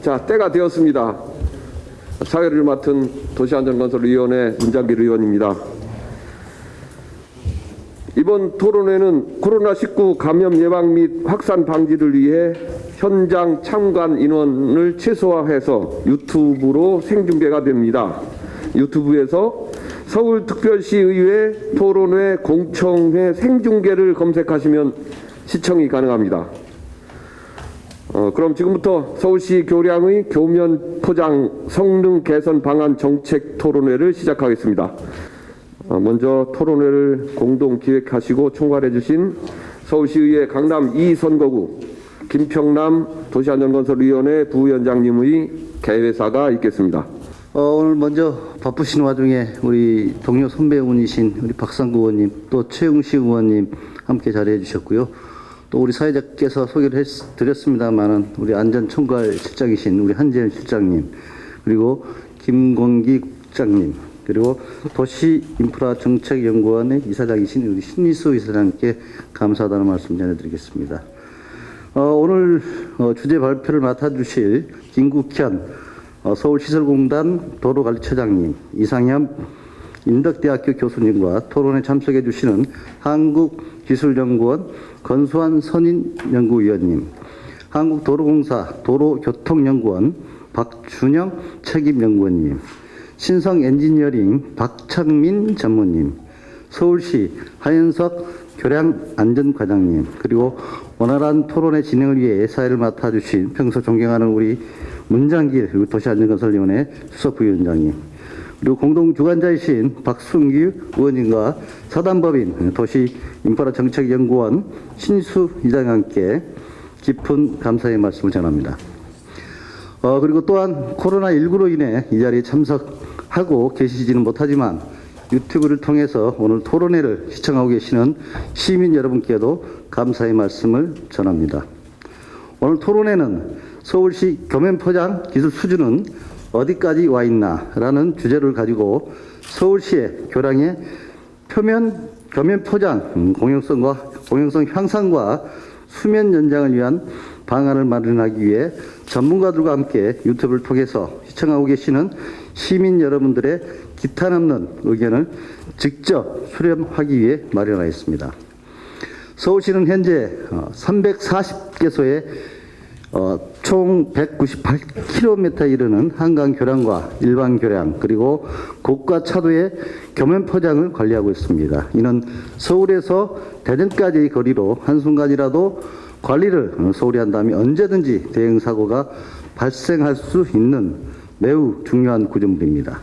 자, 때가 되었습니다. 사회를 맡은 도시안전건설위원회 문장길 의원입니다. 이번 토론회는 코로나19 감염 예방 및 확산 방지를 위해 현장 참관 인원을 최소화해서 유튜브로 생중계가 됩니다. 유튜브에서 서울특별시의회 토론회 공청회 생중계를 검색하시면 시청이 가능합니다. 그럼 지금부터 서울시 교량의 교면 포장 성능 개선 방안 정책 토론회를 시작하겠습니다. 먼저 토론회를 공동 기획하시고 총괄해 주신 서울시의회 강남 2선거구 김평남 도시안전건설위원회 부위원장님의 개회사가 있겠습니다. 오늘 먼저 바쁘신 와중에 우리 동료 선배분이신 우리 박상구 의원님, 또 최웅식 의원님 함께 자리해 주셨고요. 또 우리 사회자께서 소개를 드렸습니다만은 우리 안전총괄 실장이신 우리 한재현 실장님, 그리고 김광기 국장님, 그리고 도시인프라정책연구원의 이사장이신 우리 신희수 이사장님께 감사하다는 말씀 전해드리겠습니다. 오늘 주제 발표를 맡아주실 김국현 서울시설공단 도로관리처장님, 이상현 인덕대학교 교수님과 토론에 참석해 주시는 한국기술연구원 건수환 선임연구위원님, 한국도로공사 도로교통연구원 박준영 책임연구원님, 신성엔지니어링 박창민 전무님, 서울시 하현석 교량안전과장님, 그리고 원활한 토론의 진행을 위해 사회를 맡아주신 평소 존경하는 우리 문장길 도시안전건설위원회 수석부위원장님, 그리고 공동주관자이신 박순규 의원님과 사단법인 도시인프라정책연구원 신수 이장님께 깊은 감사의 말씀을 전합니다. 그리고 또한 코로나19로 인해 이 자리에 참석하고 계시지는 못하지만 유튜브를 통해서 오늘 토론회를 시청하고 계시는 시민 여러분께도 감사의 말씀을 전합니다. 오늘 토론회는 서울시 교면 포장 기술 수준은 어디까지 와 있나 라는 주제를 가지고 서울시의 교량의 교면 포장 공용성 향상과 수면 연장을 위한 방안을 마련하기 위해 전문가들과 함께 유튜브를 통해서 시청하고 계시는 시민 여러분들의 기탄 없는 의견을 직접 수렴하기 위해 마련하였습니다. 서울시는 현재 340개소의 총 198km에 이르는 한강 교량과 일반 교량, 그리고 고가 차도의 교면 포장을 관리하고 있습니다. 이는 서울에서 대전까지의 거리로 한순간이라도 관리를 소홀히 한다면 언제든지 대형 사고가 발생할 수 있는 매우 중요한 구조물입니다.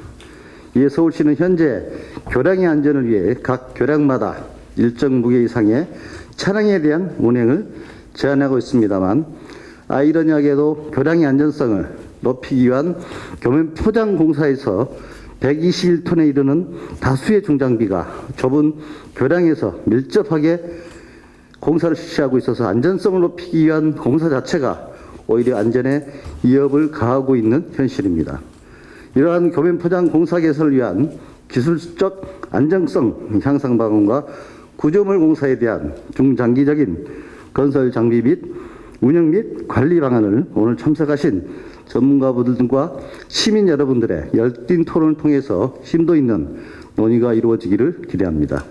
이에 서울시는 현재 교량의 안전을 위해 각 교량마다 일정 무게 이상의 차량에 대한 운행을 제한하고 있습니다만, 아이러니하게도 교량의 안전성을 높이기 위한 교면 포장 공사에서 121톤에 이르는 다수의 중장비가 좁은 교량에서 밀접하게 공사를 실시하고 있어서 안전성을 높이기 위한 공사 자체가 오히려 안전에 위협을 가하고 있는 현실입니다. 이러한 교면 포장 공사 개선을 위한 기술적 안정성 향상 방안과 구조물 공사에 대한 중장기적인 건설 장비 및 운영 및 관리 방안을 오늘 참석하신 전문가분들과 시민 여러분들의 열띤 토론을 통해서 심도 있는 논의가 이루어지기를 기대합니다.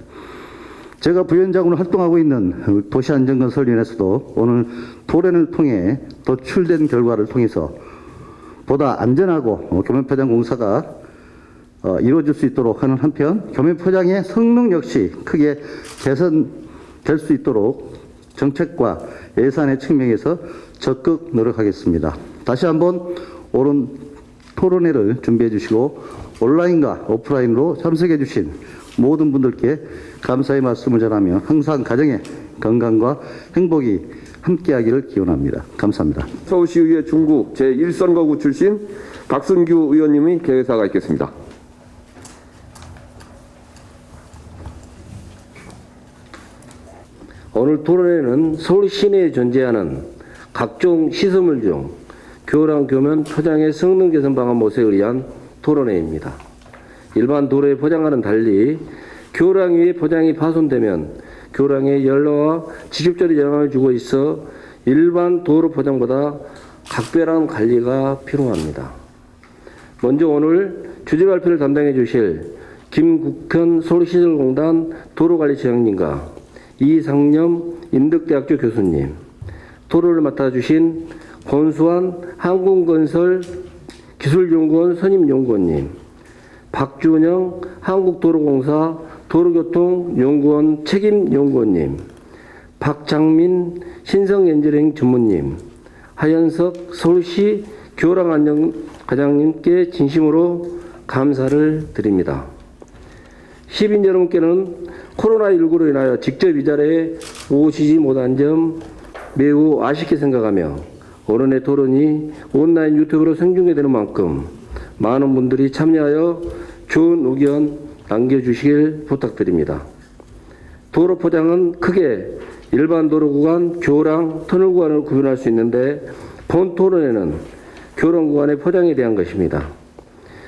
제가 부위원장으로 활동하고 있는 도시안전건설위원회에서도 오늘 토론을 통해 도출된 결과를 통해서 보다 안전하고 교면 포장 공사가 이루어질 수 있도록 하는 한편, 교면 포장의 성능 역시 크게 개선될 수 있도록 정책과 예산의 측면에서 적극 노력하겠습니다. 다시 한번 오늘 토론회를 준비해 주시고 온라인과 오프라인으로 참석해 주신 모든 분들께 감사의 말씀을 전하며 항상 가정의 건강과 행복이 함께하기를 기원합니다. 감사합니다. 서울시의회 중구 제1선거구 출신 박순규 의원님의 개회사가 있겠습니다. 오늘 토론회는 서울 시내에 존재하는 각종 시설물 중 교량 교면 포장의 성능 개선 방안 모색을 위한 토론회입니다. 일반 도로의 포장과는 달리 교량 위의 포장이 파손되면 교량에 연로와 직접적인 영향을 주고 있어 일반 도로 포장보다 각별한 관리가 필요합니다. 먼저 오늘 주제 발표를 담당해 주실 김국현 서울시설공단 도로관리처장님과 이상념 인덕대학교 교수님, 토론을 맡아주신 권수환 한국건설 기술연구원 선임연구원님, 박준영 한국도로공사 도로교통연구원 책임연구원님, 박장민 신성엔지니어링 전문님, 하현석 서울시 교랑안전과장님께 진심으로 감사를 드립니다. 시민 여러분께는 코로나19로 인하여 직접 이 자리에 오시지 못한 점 매우 아쉽게 생각하며 오늘의 토론이 온라인 유튜브로 생중계되는 만큼 많은 분들이 참여하여 좋은 의견 남겨주시길 부탁드립니다. 도로 포장은 크게 일반 도로 구간, 교랑, 터널 구간을 구분할 수 있는데 본 토론에는 교랑 구간의 포장에 대한 것입니다.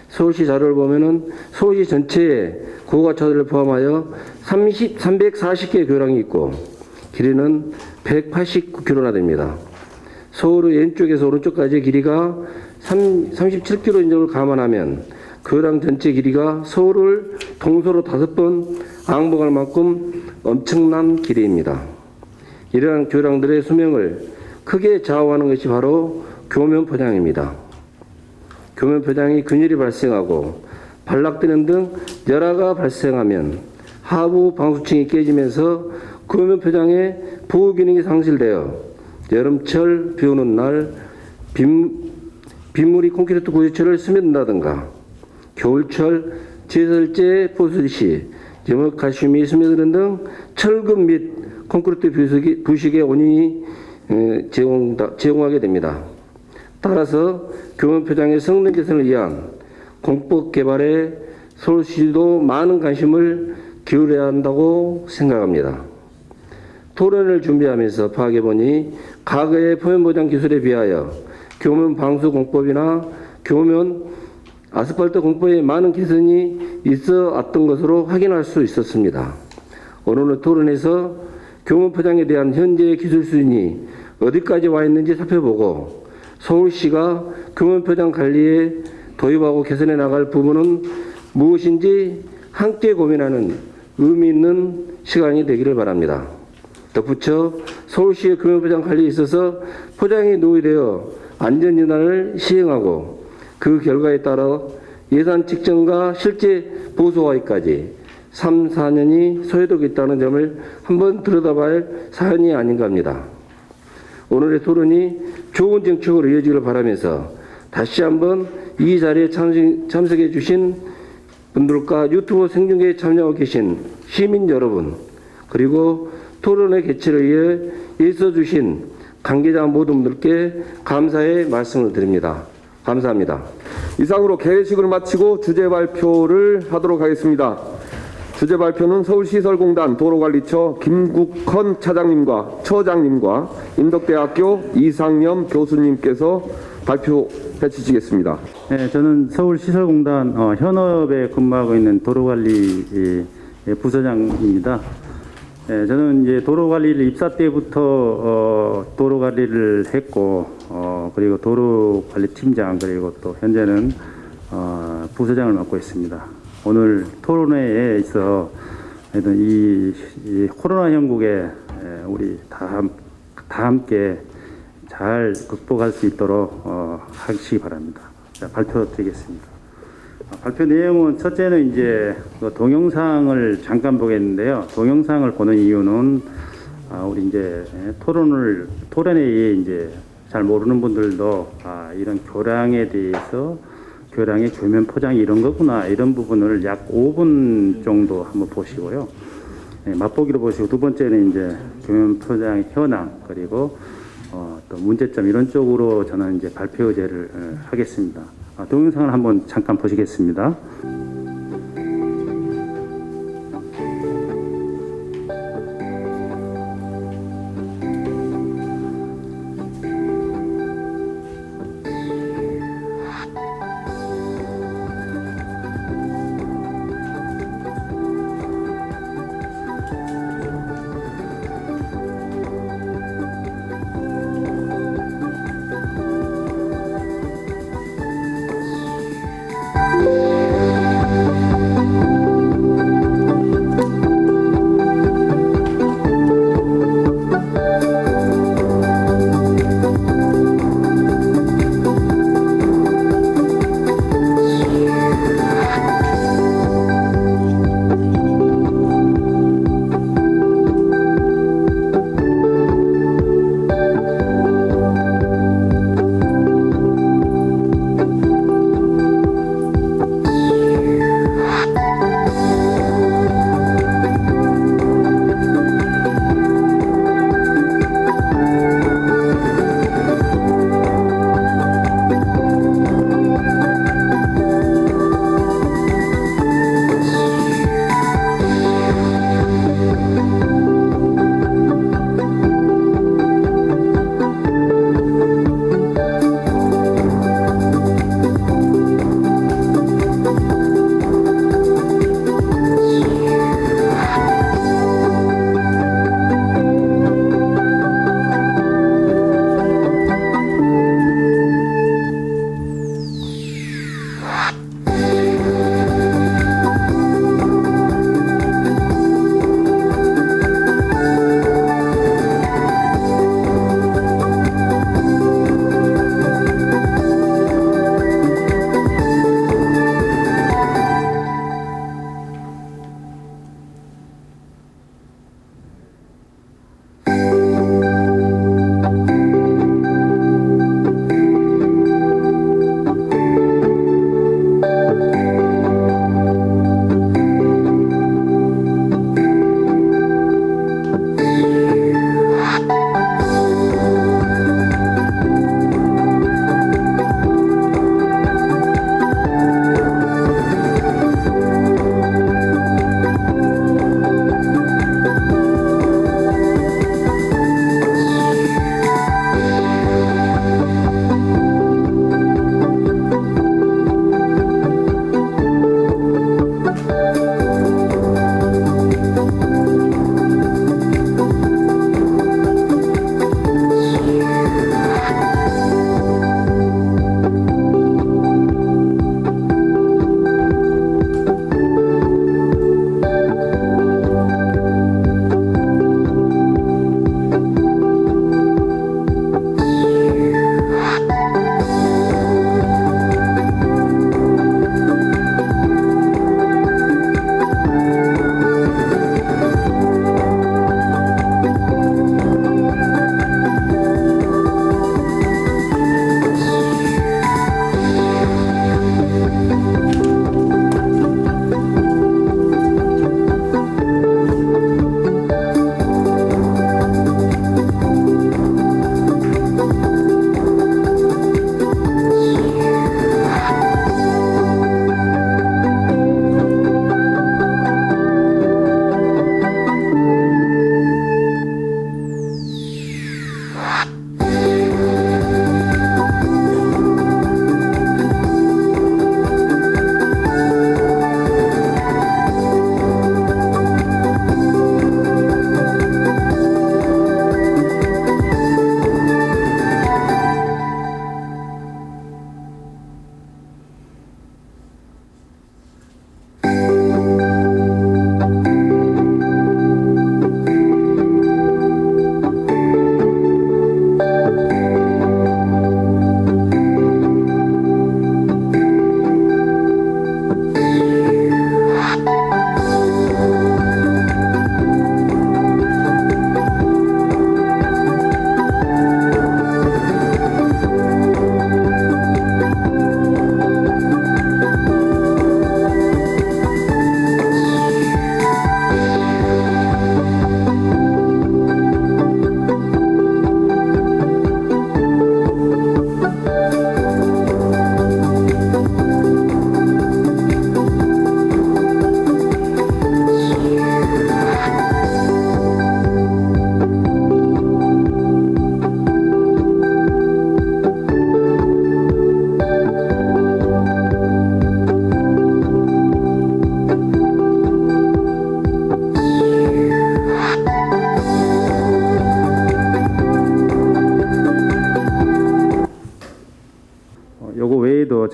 서울시 자료를 보면은 서울시 전체에 고가차도를 포함하여 340개의 교량이 있고 길이는 189km나 됩니다. 서울의 왼쪽에서 오른쪽까지의 길이가 37km인 점을 감안하면 교량 전체 길이가 서울을 동서로 5번 앙봉할 만큼 엄청난 길이입니다. 이러한 교량들의 수명을 크게 좌우하는 것이 바로 교면 포장입니다. 교면 포장이 균열이 발생하고 발락되는 등 열화가 발생하면 하부 방수층이 깨지면서 교면 포장의 보호 기능이 상실되어 여름철 비 오는 날 빗물이 콘크리트 고지처를 스며든다든가 겨울철 제설제 포수 시 염화칼슘이 스며드는 등 철근 및 콘크리트 부식의 원인이 제공하게 됩니다. 따라서 교면 포장의 성능 개선을 위한 공법 개발에 서울시도 많은 관심을 기울여야 한다고 생각합니다. 토론을 준비하면서 파악해보니 과거의 표면 포장 기술에 비하여 교면 방수 공법이나 교면 아스팔트 공법에 많은 개선이 있어 왔던 것으로 확인할 수 있었습니다. 오늘 토론에서 교면 포장에 대한 현재의 기술 수준이 어디까지 와 있는지 살펴보고 서울시가 교면 포장 관리에 도입하고 개선해 나갈 부분은 무엇인지 함께 고민하는 의미 있는 시간이 되기를 바랍니다. 덧붙여 서울시의 교면 포장 관리에 있어서 포장이 노후되어 안전진단을 시행하고 그 결과에 따라 예산 측정과 실제 보수화까지 3, 4년이 소요되고 있다는 점을 한번 들여다봐야 할 사안이 아닌가 합니다. 오늘의 토론이 좋은 정책으로 이어지기를 바라면서 다시 한번 이 자리에 참석해 주신 분들과 유튜브 생중계에 참여하고 계신 시민 여러분, 그리고 토론의 개최를 위해 애써 주신 관계자 모든 분들께 감사의 말씀을 드립니다. 감사합니다. 이상으로 개회식을 마치고 주제 발표를 하도록 하겠습니다. 주제 발표는 서울시설공단 도로관리처 김국헌 차장님과 처장님과 인덕대학교 이상념 교수님께서 발표해 주시겠습니다. 네, 저는 서울시설공단 현업에 근무하고 있는 도로관리 부서장입니다. 네, 저는 이제 도로관리를 입사 때부터 도로관리를 했고 그리고 도로관리팀장 그리고 또 현재는 부서장을 맡고 있습니다. 오늘 토론회에 있어 이 코로나 형국에 우리 다 함께 잘 극복할 수 있도록 하시기 바랍니다. 자, 발표드리겠습니다. 발표 내용은 첫째는 이제 동영상을 잠깐 보겠는데요. 동영상을 보는 이유는 우리 이제 토론회에 이제 잘 모르는 분들도 이런 교량에 대해서 교량의 교면 포장이 이런 거구나 이런 부분을 약 5분 정도 한번 보시고요. 네, 맛보기로 보시고 두 번째는 이제 교면 포장의 현황 그리고 또 문제점 이런 쪽으로 저는 이제 발표 의제를 하겠습니다. 동영상을 한번 잠깐 보시겠습니다.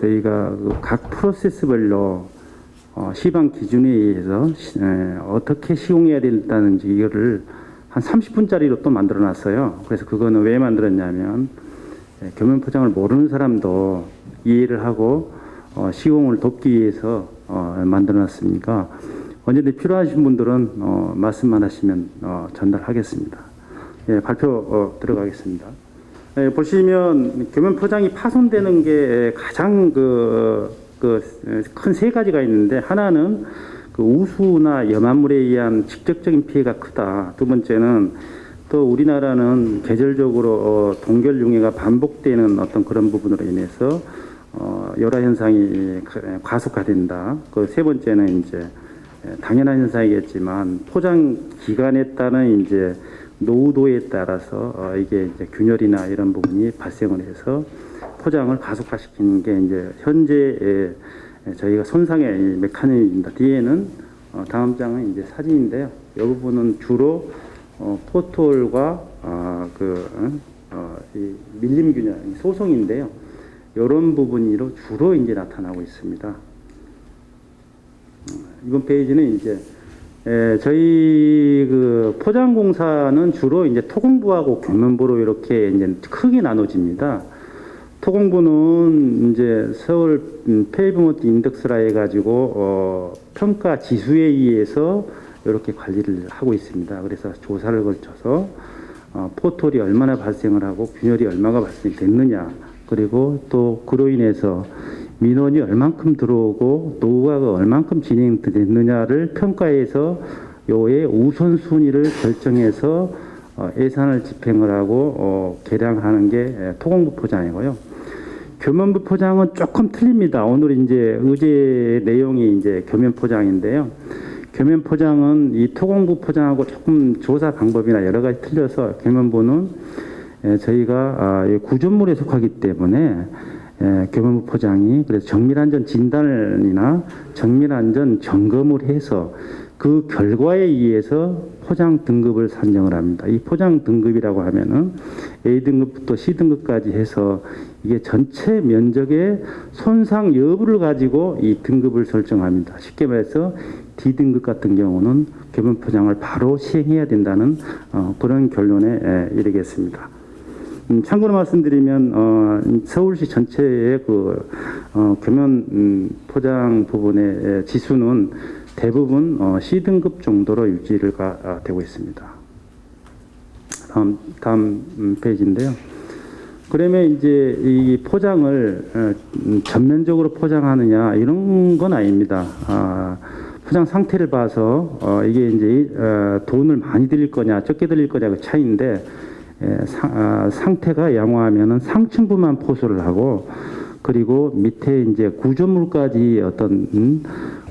저희가 그각 프로세스별로 시방 기준에 의해서 어떻게 시공해야 된다는지 이거를 한 30분짜리로 또 만들어 놨어요. 그래서 그거는 왜 만들었냐면 교면 포장을 모르는 사람도 이해를 하고 시공을 돕기 위해서 만들어 놨으니까 언제든 필요하신 분들은 말씀만 하시면 전달하겠습니다. 예, 발표 들어가겠습니다. 예, 보시면 교면 포장이 파손되는 게 가장 큰 세 가지가 있는데, 하나는 그 우수나 염화물에 의한 직접적인 피해가 크다. 두 번째는 또 우리나라는 계절적으로 동결융해가 반복되는 어떤 그런 부분으로 인해서 열화 현상이 과속화된다. 그 세 번째는 이제 당연한 현상이겠지만 포장 기간에 따른 이제 노후도에 따라서 이게 이제 균열이나 이런 부분이 발생을 해서 포장을 가속화시키는 게 이제 현재 저희가 손상의 메커니즘입니다. 뒤에는 다음 장은 이제 사진인데요. 이 부분은 주로 포톨과 이 밀림 균열, 소송인데요. 이런 부분으로 주로 이제 나타나고 있습니다. 이번 페이지는 이제 저희 그 포장공사는 주로 이제 토공부하고 교면부로 이렇게 이제 크게 나눠집니다. 토공부는 이제 서울 페이브먼트 인덱스라 해가지고 평가 지수에 의해서 이렇게 관리를 하고 있습니다. 그래서 조사를 거쳐서 포톨이 얼마나 발생을 하고 균열이 얼마가 발생됐느냐, 그리고 또 그로 인해서 민원이 얼만큼 들어오고 노후화가 얼만큼 진행됐느냐를 평가해서 요의 우선순위를 결정해서 예산을 집행을 하고 계량하는 게 토공부 포장이고요. 교면부 포장은 조금 틀립니다. 오늘 이제 의제 내용이 이제 교면 포장인데요. 교면 포장은 이 토공부 포장하고 조금 조사 방법이나 여러 가지 틀려서 교면부는 저희가 구조물에 속하기 때문에 교면부 포장이 그래서 정밀안전 진단이나 정밀안전 점검을 해서 그 결과에 의해서 포장 등급을 산정을 합니다. 이 포장 등급이라고 하면은 A등급부터 C등급까지 해서 이게 전체 면적의 손상 여부를 가지고 이 등급을 설정합니다. 쉽게 말해서 D등급 같은 경우는 교면 포장을 바로 시행해야 된다는 그런 결론에 이르겠습니다. 참고로 말씀드리면 서울시 전체의 그 교면 포장 부분의 지수는 대부분 C등급 정도로 유지를 되고 있습니다. 다음 페이지인데요. 그러면 이제 이 포장을 전면적으로 포장하느냐 이런 건 아닙니다. 포장 상태를 봐서 이게 이제 돈을 많이 들일 거냐 적게 들릴 거냐 그 차이인데, 상태가 양호하면은 상층부만 포소를 하고, 그리고 밑에 이제 구조물까지 어떤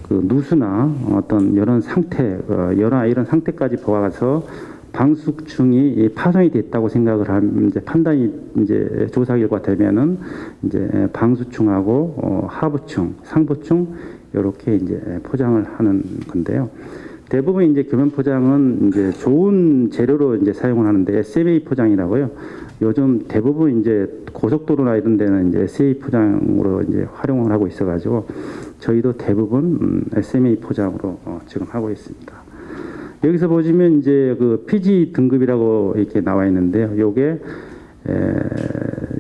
그 누수나 어떤 이런 상태, 이런 상태까지 보아서 방수층이 파손이 됐다고 생각을 하면 이제 판단이 이제 조사 결과 되면은 이제 방수층하고 하부층, 상부층 이렇게 이제 포장을 하는 건데요. 대부분 이제 교면 포장은 이제 좋은 재료로 이제 사용을 하는데 SMA 포장이라고요. 요즘 대부분 이제 고속도로나 이런 데는 이제 SMA 포장으로 이제 활용을 하고 있어가지고 저희도 대부분 SMA 포장으로 지금 하고 있습니다. 여기서 보시면 이제 그 PG 등급이라고 이렇게 나와 있는데요. 요게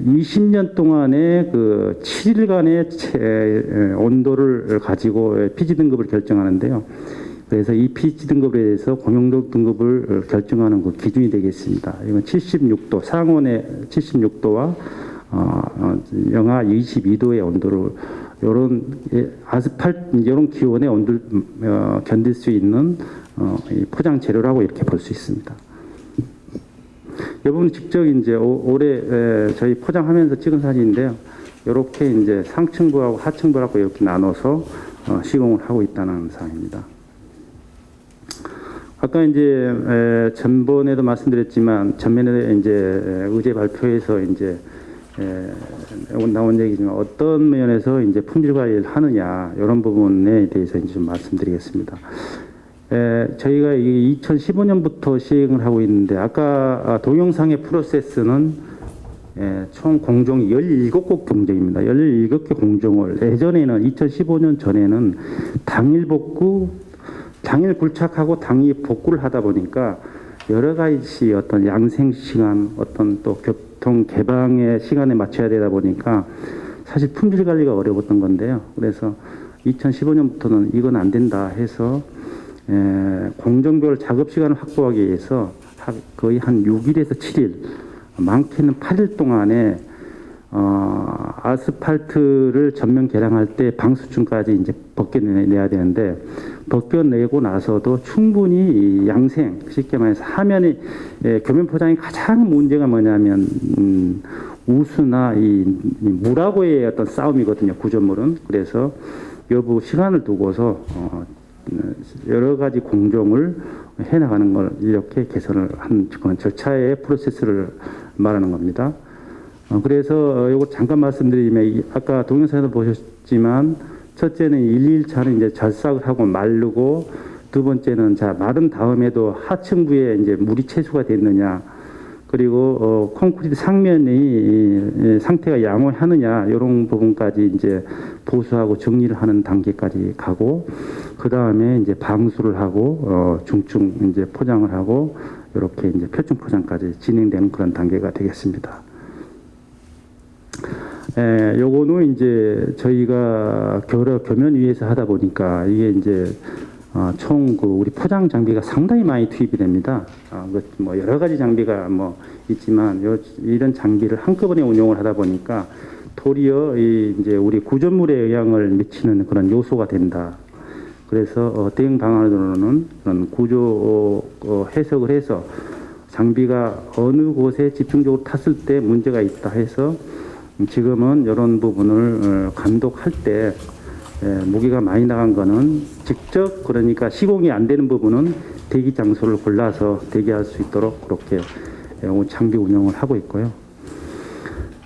20년 동안의 그 7일간의 온도를 가지고 PG 등급을 결정하는데요. 그래서 이 PG 등급에 대해서 공용도 등급을 결정하는 그 기준이 되겠습니다. 이건 76도, 상온의 76도와 영하 22도의 온도를 요런 아스팔트 이런 기온의 온도를 견딜 수 있는 이 포장 재료라고 이렇게 볼 수 있습니다. 이 부분 직접 이제 올해 저희 포장하면서 찍은 사진인데요. 이렇게 이제 상층부하고 하층부하고 이렇게 나눠서 시공을 하고 있다는 사항입니다. 아까 이제 전번에도 말씀드렸지만 전면에 이제 의제 발표에서 이제 나온 얘기지만 어떤 면에서 이제 품질 관리를 하느냐 이런 부분에 대해서 이제 좀 말씀드리겠습니다. 저희가 2015년부터 시행을 하고 있는데 아까 동영상의 프로세스는 총 공종이 17곳 공정입니다. 17개 공정을 예전에는 2015년 전에는 당일 복구, 당일 굴착하고 당일 복구를 하다 보니까 여러 가지 어떤 양생 시간, 어떤 또 교통 개방의 시간에 맞춰야 되다 보니까 사실 품질 관리가 어려웠던 건데요. 그래서 2015년부터는 이건 안 된다 해서 공정별 작업 시간을 확보하기 위해서 거의 한 6일에서 7일, 많게는 8일 동안에 아스팔트를 전면 개량할 때 방수층까지 이제 벗겨내야 되는데 벗겨내고 나서도 충분히 이 양생, 쉽게 말해서 하면이 교면 포장이 가장 문제가 뭐냐면 우수나 이 물하고의 어떤 싸움이거든요. 구조물은. 그래서 여부 시간을 두고서 여러 가지 공정을 해나가는 걸 이렇게 개선을 한 그런 절차의 프로세스를 말하는 겁니다. 그래서 이거 잠깐 말씀드리면 아까 동영상에서 보셨지만 첫째는 1, 2일차는 이제 절삭을 하고 마르고 두 번째는 자 마른 다음에도 하층부에 이제 물이 채수가 됐느냐 그리고 콘크리트 상면의 상태가 양호하느냐 이런 부분까지 이제 보수하고 정리를 하는 단계까지 가고 그 다음에 이제 방수를 하고 중층 이제 포장을 하고 이렇게 이제 표층 포장까지 진행되는 그런 단계가 되겠습니다. 요거는 이제 저희가 교면 위에서 하다 보니까 이게 이제 총 그 우리 포장 장비가 상당히 많이 투입이 됩니다. 뭐 여러 가지 장비가 뭐 있지만 이런 장비를 한꺼번에 운용을 하다 보니까 도리어 이제 우리 구조물에 영향을 미치는 그런 요소가 된다. 그래서 대응 방안으로는 그런 구조 해석을 해서 장비가 어느 곳에 집중적으로 탔을 때 문제가 있다 해서 지금은 이런 부분을 감독할 때 무게가 많이 나간 거는 직접 그러니까 시공이 안 되는 부분은 대기 장소를 골라서 대기할 수 있도록 그렇게 장비 운영을 하고 있고요.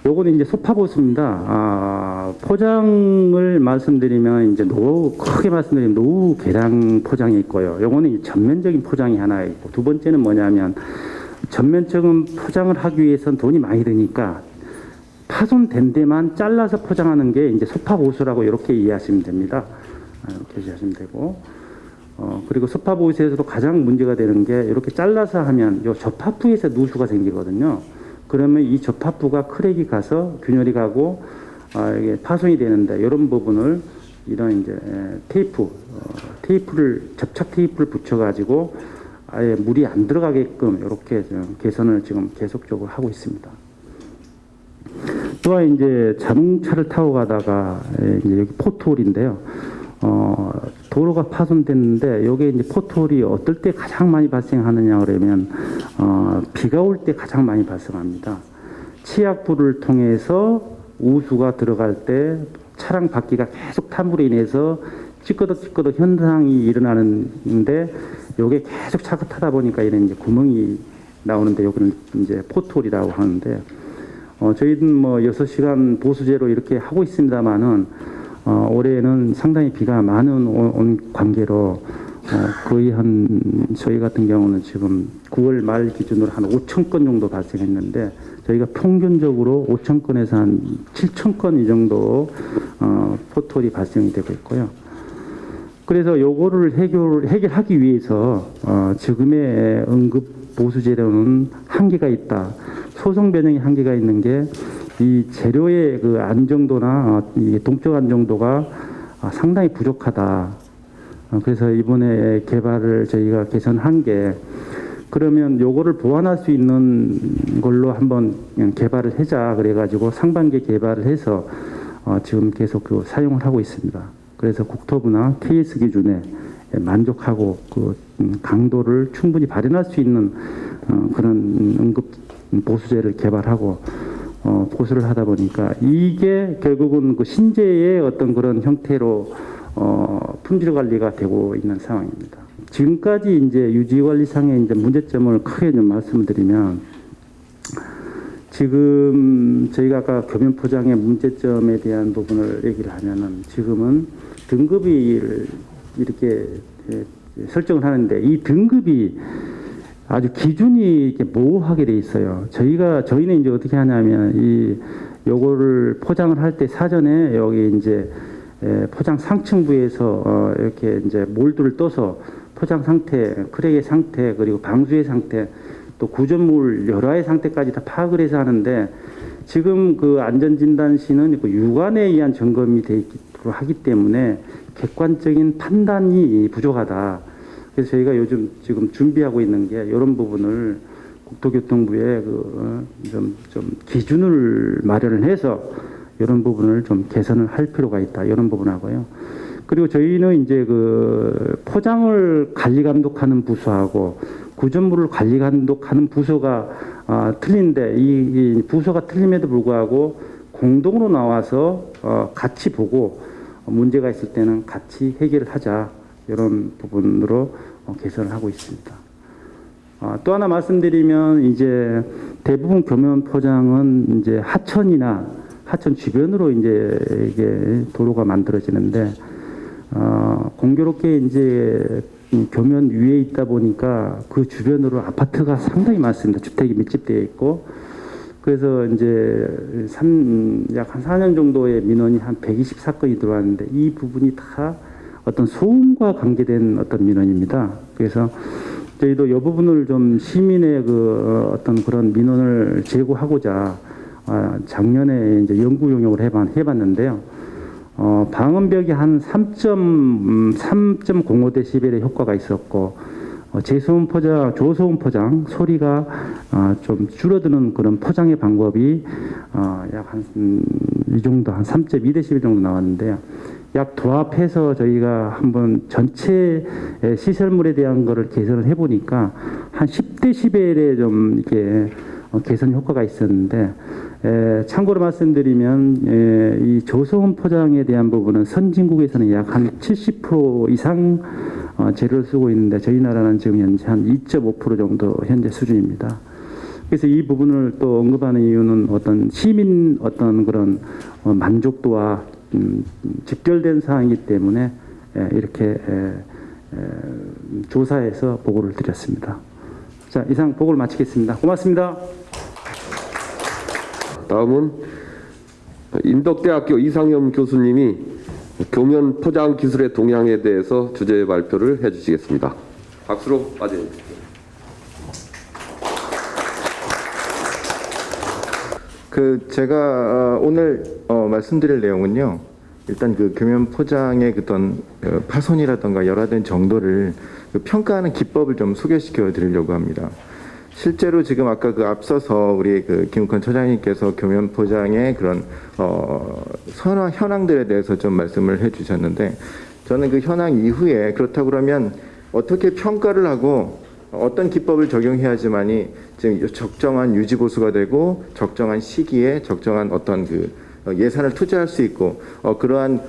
요거는 이제 소파보수입니다. 포장을 말씀드리면 이제 크게 말씀드리면 노후 개량 포장이 있고요. 요거는 전면적인 포장이 하나 있고 두 번째는 뭐냐면 전면적인 포장을 하기 위해서는 돈이 많이 드니까 파손된 데만 잘라서 포장하는 게 이제 소파보수라고 이렇게 이해하시면 됩니다. 이렇게 이해하시면 되고, 그리고 소파보수에서도 가장 문제가 되는 게 이렇게 잘라서 하면 요 접합부에서 누수가 생기거든요. 그러면 이 접합부가 크랙이 가서 균열이 가고 이게 파손이 되는데 이런 부분을 이런 이제 테이프를 접착 테이프를 붙여가지고 아예 물이 안 들어가게끔 이렇게 개선을 지금 계속적으로 하고 있습니다. 또한 이제 자동차를 타고 가다가 이제 여기 포트홀인데요. 도로가 파손됐는데 여기 이제 포트홀이 어떨 때 가장 많이 발생하느냐 그러면 비가 올 때 가장 많이 발생합니다. 치약불을 통해서 우수가 들어갈 때 차량 바퀴가 계속 탐으로 인해서 찌꺼덕 현상이 일어나는데 여기 계속 차가 타다 보니까 이런 이제 구멍이 나오는데 여기는 이제 포트홀이라고 하는데 저희는 뭐 6시간 보수제로 이렇게 하고 있습니다만은 올해는 상당히 비가 많은 온 관계로 거의 한 저희 같은 경우는 지금 9월 말 기준으로 한 5천 건 정도 발생했는데 저희가 평균적으로 5천 건에서 한 7천 건 이 정도 포트홀이 발생이 되고 있고요. 그래서 요거를 해결하기 위해서 지금의 응급 보수제로는 한계가 있다. 소송 변형의 한계가 있는 게 이 재료의 그 안정도나 이 동적 안정도가 상당히 부족하다. 그래서 이번에 개발을 저희가 개선한 게 그러면 요거를 보완할 수 있는 걸로 한번 개발을 하자 그래가지고 상반기에 개발을 해서 지금 계속 그 사용을 하고 있습니다. 그래서 국토부나 KS 기준에 만족하고 그 강도를 충분히 발현할 수 있는 그런 응급 보수제를 개발하고 보수를 하다 보니까 이게 결국은 그 신재의 어떤 그런 형태로 품질 관리가 되고 있는 상황입니다. 지금까지 이제 유지 관리상의 이제 문제점을 크게 좀 말씀을 드리면 지금 저희가 아까 교면 포장의 문제점에 대한 부분을 얘기를 하면은 지금은 등급이 이렇게 설정을 하는데 이 등급이 아주 기준이 이렇게 모호하게 돼 있어요. 저희는 이제 어떻게 하냐면 요거를 포장을 할 때 사전에 여기 이제 포장 상층부에서 이렇게 이제 몰드를 떠서 포장 상태, 크랙의 상태, 그리고 방수의 상태, 또 구조물 열화의 상태까지 다 파악을 해서 하는데, 지금 그 안전진단시는 그 유관에 의한 점검이 하기 때문에 객관적인 판단이 부족하다. 그래서 저희가 요즘 지금 준비하고 있는 게 이런 부분을 국토교통부에 좀 기준을 마련을 해서 이런 부분을 좀 개선을 할 필요가 있다. 이런 부분하고요. 그리고 저희는 이제 그 포장을 관리 감독하는 부서하고 구조물을 관리 감독하는 부서가 틀린데, 이 부서가 틀림에도 불구하고 공동으로 나와서 같이 보고 문제가 있을 때는 같이 해결을 하자. 이런 부분으로 개선을 하고 있습니다. 또 하나 말씀드리면, 이제 대부분 교면 포장은 이제 하천이나 하천 주변으로 이제 이게 도로가 만들어지는데, 공교롭게 이제 교면 위에 있다 보니까 그 주변으로 아파트가 상당히 많습니다. 주택이 밀집되어 있고, 그래서 이제 약 한 4년 정도의 민원이 한 120사건이 들어왔는데, 이 부분이 다 어떤 소음과 관계된 어떤 민원입니다. 그래서 저희도 이 부분을 좀 시민의 어떤 그런 민원을 제고하고자 작년에 이제 연구 용역을 해봤는데요. 방음벽이 한 3.05dB의 효과가 있었고, 저소음 포장 소리가 좀 줄어드는 그런 포장의 방법이 약 이 정도 한 3.2dB 정도 나왔는데요. 약 도합해서 저희가 한번 전체 시설물에 대한 거를 개선을 해보니까 한 10dB에 좀 이렇게 개선 효과가 있었는데, 참고로 말씀드리면 이 저소음 포장에 대한 부분은 선진국에서는 약 한 70% 이상 재료를 쓰고 있는데, 저희 나라는 지금 현재 한 2.5% 정도 현재 수준입니다. 그래서 이 부분을 또 언급하는 이유는 어떤 시민 어떤 그런 만족도와 직결된 사항이기 때문에 이렇게 조사해서 보고를 드렸습니다. 자, 이상 보고를 마치겠습니다. 고맙습니다. 다음은 인덕대학교 이상현 교수님이 교면 포장 기술의 동향에 대해서 주제 발표를 해주시겠습니다. 박수로 맞이해주십시오. 제가 오늘 말씀드릴 내용은요, 일단 그 교면 포장의 어떤 파손이라든가 열화된 정도를 평가하는 기법을 좀 소개시켜 드리려고 합니다. 실제로 지금 아까 앞서서 우리 김욱헌 처장님께서 교면 포장의 그런 현황들에 대해서 좀 말씀을 해주셨는데, 저는 그 현황 이후에 그렇다고 그러면 어떻게 평가를 하고 어떤 기법을 적용해야지만이 지금 적정한 유지 보수가 되고 적정한 시기에 적정한 어떤 예산을 투자할 수 있고 그러한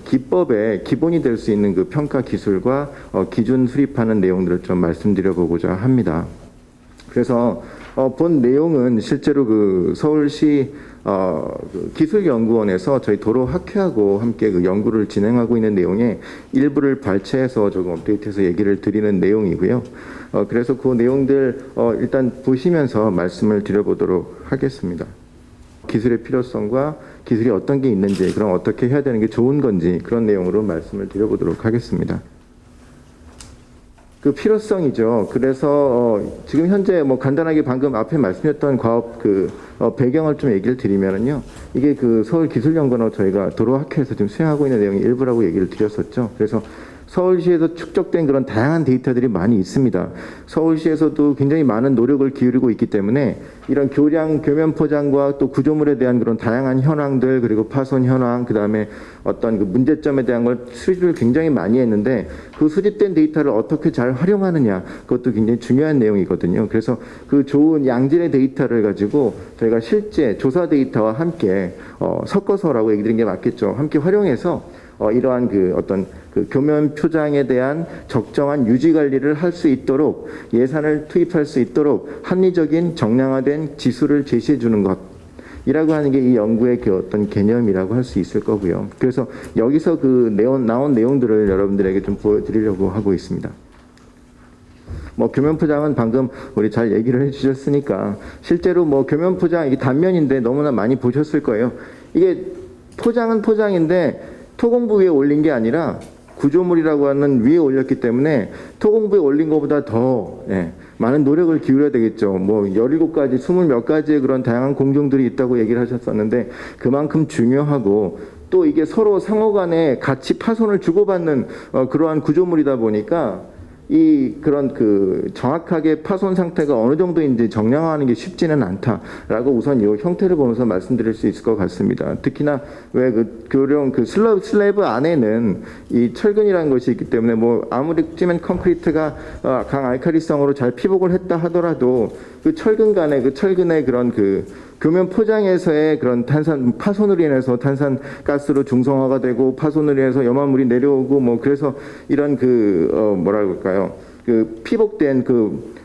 기법의 기본이 될 수 있는 그 평가 기술과 기준 수립하는 내용들을 좀 말씀드려 보고자 합니다. 그래서 본 내용은 실제로 서울시 기술연구원에서 저희 도로학회하고 함께 연구를 진행하고 있는 내용의 일부를 발췌해서 조금 업데이트해서 얘기를 드리는 내용이고요. 그래서 그 내용들 일단 보시면서 말씀을 드려보도록 하겠습니다. 기술의 필요성과 기술이 어떤 게 있는지, 그럼 어떻게 해야 되는 게 좋은 건지, 그런 내용으로 말씀을 드려보도록 하겠습니다. 그 필요성이죠. 그래서 지금 현재 간단하게 방금 앞에 말씀했던 과업 배경을 좀 얘기를 드리면은요, 이게 서울기술연구원하고 저희가 도로학회에서 지금 수행하고 있는 내용이 일부라고 얘기를 드렸었죠. 그래서 서울시에서 축적된 그런 다양한 데이터들이 많이 있습니다. 서울시에서도 굉장히 많은 노력을 기울이고 있기 때문에 이런 교면 포장과 또 구조물에 대한 그런 다양한 현황들, 그리고 파손 현황, 그 다음에 어떤 문제점에 대한 걸 수집을 굉장히 많이 했는데, 그 수집된 데이터를 어떻게 잘 활용하느냐, 그것도 굉장히 중요한 내용이거든요. 그래서 그 좋은 양질의 데이터를 가지고 저희가 실제 조사 데이터와 함께 섞어서라고 얘기 드린 게 맞겠죠. 함께 활용해서 이러한 어떤 교면 포장에 대한 적정한 유지 관리를 할 수 있도록, 예산을 투입할 수 있도록 합리적인 정량화된 지수를 제시해 주는 것, 이라고 하는 게 이 연구의 어떤 개념이라고 할 수 있을 거고요. 그래서 여기서 나온 내용들을 여러분들에게 좀 보여드리려고 하고 있습니다. 뭐 교면 포장은 방금 우리 잘 얘기를 해주셨으니까 실제로 뭐 교면 포장 이게 단면인데 너무나 많이 보셨을 거예요. 이게 포장은 포장인데 토공부 위에 올린 게 아니라 구조물이라고 하는 위에 올렸기 때문에 토공부에 올린 것보다 더 많은 노력을 기울여야 되겠죠. 뭐 17가지, 20몇 가지의 그런 다양한 공정들이 있다고 얘기를 하셨었는데 그만큼 중요하고 또 이게 서로 상호 간에 같이 파손을 주고받는 그러한 구조물이다 보니까 이 그런 그 정확하게 파손 상태가 어느 정도인지 정량화하는 게 쉽지는 않다라고 우선 이 형태를 보면서 말씀드릴 수 있을 것 같습니다. 특히나 왜 그 교령 그 슬래브 안에는 이 철근이라는 것이 있기 때문에 뭐 아무리 시멘트 콘크리트가 강알칼리성으로 잘 피복을 했다 하더라도 그 철근 간에 그 철근의 그런 그 교면 포장에서의 그런 탄산 파손으로 인해서 탄산가스로 중성화가 되고 파손으로 인해서 염화물이 내려오고 뭐 그래서 이런 그 뭐라 그럴까요? 그 피복된 그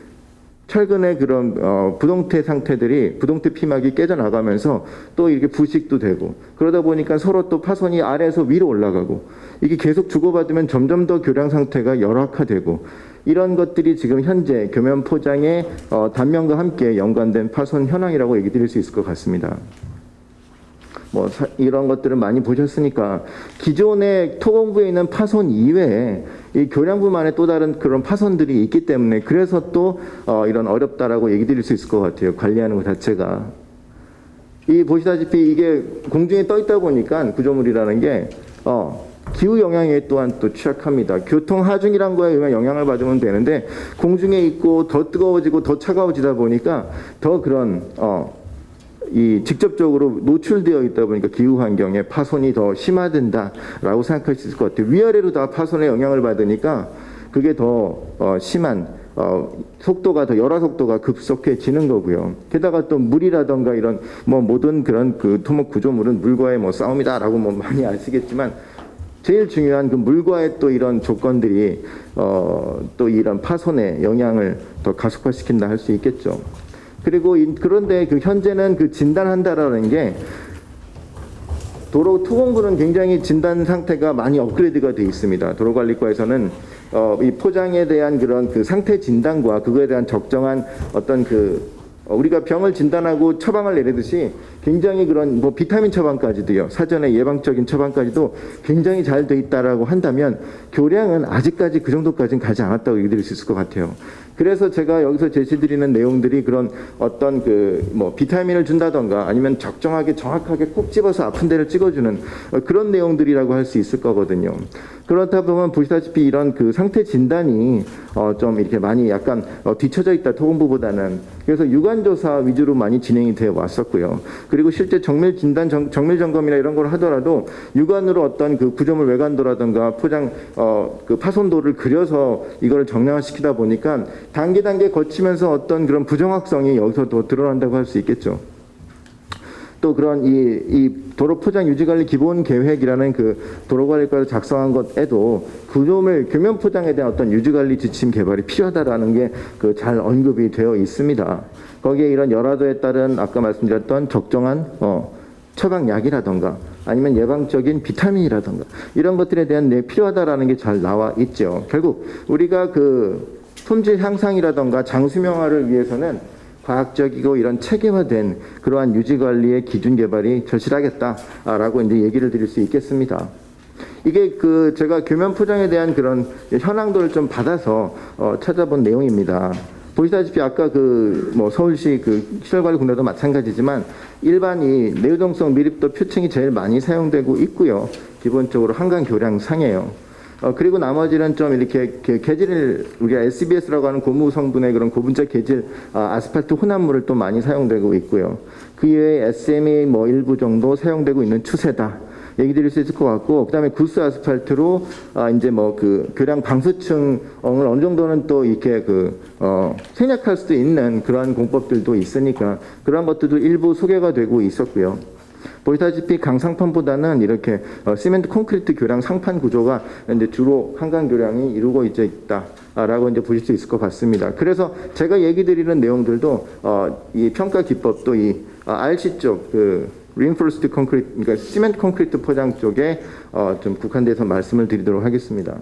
철근의 그런 부동태 상태들이 부동태 피막이 깨져 나가면서 또 이렇게 부식도 되고 그러다 보니까 서로 또 파손이 아래에서 위로 올라가고 이게 계속 주고받으면 점점 더 교량 상태가 열악화되고 이런 것들이 지금 현재 교면 포장의 단면과 함께 연관된 파손 현황이라고 얘기 드릴 수 있을 것 같습니다. 뭐 이런 것들은 많이 보셨으니까 기존의 토공부에 있는 파손 이외에 이 교량부만의 또 다른 그런 파손들이 있기 때문에 그래서 또 이런 어렵다라고 얘기 드릴 수 있을 것 같아요. 관리하는 것 자체가. 이 보시다시피 이게 공중에 떠 있다 보니까 구조물이라는 게 기후 영향에 또한 또 취약합니다. 교통 하중이란 거에 의한 영향을 받으면 되는데 공중에 있고 더 뜨거워지고 더 차가워지다 보니까 더 그런 이 직접적으로 노출되어 있다 보니까 기후 환경에 파손이 더 심화된다라고 생각할 수 있을 것 같아요. 위아래로 다 파손의 영향을 받으니까 그게 더 심한 속도가 더 열화 속도가 급속해지는 거고요. 게다가 또 물이라던가 이런 뭐 모든 그런 그 토목 구조물은 물과의 뭐 싸움이다라고 뭐 많이 아시겠지만 제일 중요한 그 물과의 또 이런 조건들이 또 이런 파손의 영향을 더 가속화시킨다 할 수 있겠죠. 그리고 그런데 그 현재는 그 진단한다라는 게 도로 토공부는 굉장히 진단 상태가 많이 업그레이드가 되어 있습니다. 도로관리과에서는 이 포장에 대한 그런 그 상태 진단과 그거에 대한 적정한 어떤 그 우리가 병을 진단하고 처방을 내리듯이 굉장히 그런 뭐 비타민 처방까지도요. 사전에 예방적인 처방까지도 굉장히 잘 돼 있다라고 한다면 교량은 아직까지 그 정도까지는 가지 않았다고 얘기 드릴 수 있을 것 같아요. 그래서 제가 여기서 제시드리는 내용들이 그런 어떤 그 뭐 비타민을 준다던가 아니면 적정하게 정확하게 꼭 집어서 아픈 데를 찍어주는 그런 내용들이라고 할 수 있을 거거든요. 그렇다 보면 보시다시피 이런 그 상태 진단이 좀 이렇게 많이 약간 뒤처져 있다 토공부보다는. 그래서 유관조사 위주로 많이 진행이 되어 왔었고요. 그리고 실제 정밀 진단, 정밀 점검이나 이런 걸 하더라도 유관으로 어떤 그 구조물 외관도라든가 포장 그 파손도를 그려서 이걸 정량화시키다 보니까 단계 거치면서 어떤 그런 부정확성이 여기서도 드러난다고 할 수 있겠죠. 또 그런 이 도로 포장 유지관리 기본 계획이라는 그 도로관리과에서 작성한 것에도 구조물 교면 포장에 대한 어떤 유지관리 지침 개발이 필요하다라는 게 그 잘 언급이 되어 있습니다. 거기에 이런 열화도에 따른 아까 말씀드렸던 적정한 처방약이라던가 아니면 예방적인 비타민이라던가 이런 것들에 대한 내 필요하다라는 게 잘 나와 있죠. 결국 우리가 그 품질 향상이라던가 장수명화를 위해서는 과학적이고 이런 체계화된 그러한 유지관리의 기준 개발이 절실하겠다라고 이제 얘기를 드릴 수 있겠습니다. 이게 그 제가 교면 포장에 대한 그런 현황도를 좀 받아서 찾아본 내용입니다. 보시다시피 아까 그 뭐 서울시 그 시설관리공단도 마찬가지지만 일반이 내유동성 미립도 표층이 제일 많이 사용되고 있고요. 기본적으로 한강 교량상이에요. 그리고 나머지는 좀 이렇게 개질을 우리가 SBS라고 하는 고무 성분의 그런 고분자 개질 아스팔트 혼합물을 또 많이 사용되고 있고요. 그 이외에 SM이 뭐 일부 정도 사용되고 있는 추세다. 얘기 드릴 수 있을 것 같고, 그 다음에 구스 아스팔트로 이제 뭐 그 교량 방수층을 어느 정도는 또 이렇게 생략할 수도 있는 그러한 공법들도 있으니까 그러한 것들도 일부 소개가 되고 있었고요. 보시다시피 강상판보다는 이렇게 시멘트 콘크리트 교량 상판 구조가 이제 주로 한강 교량이 이루고 이제 있다라고 이제 보실 수 있을 것 같습니다. 그래서 제가 얘기 드리는 내용들도 이 평가 기법도 이 RC 쪽 reinforced concrete, 그러니까 시멘트 콘크리트 포장 쪽에 좀 국한돼서 말씀을 드리도록 하겠습니다.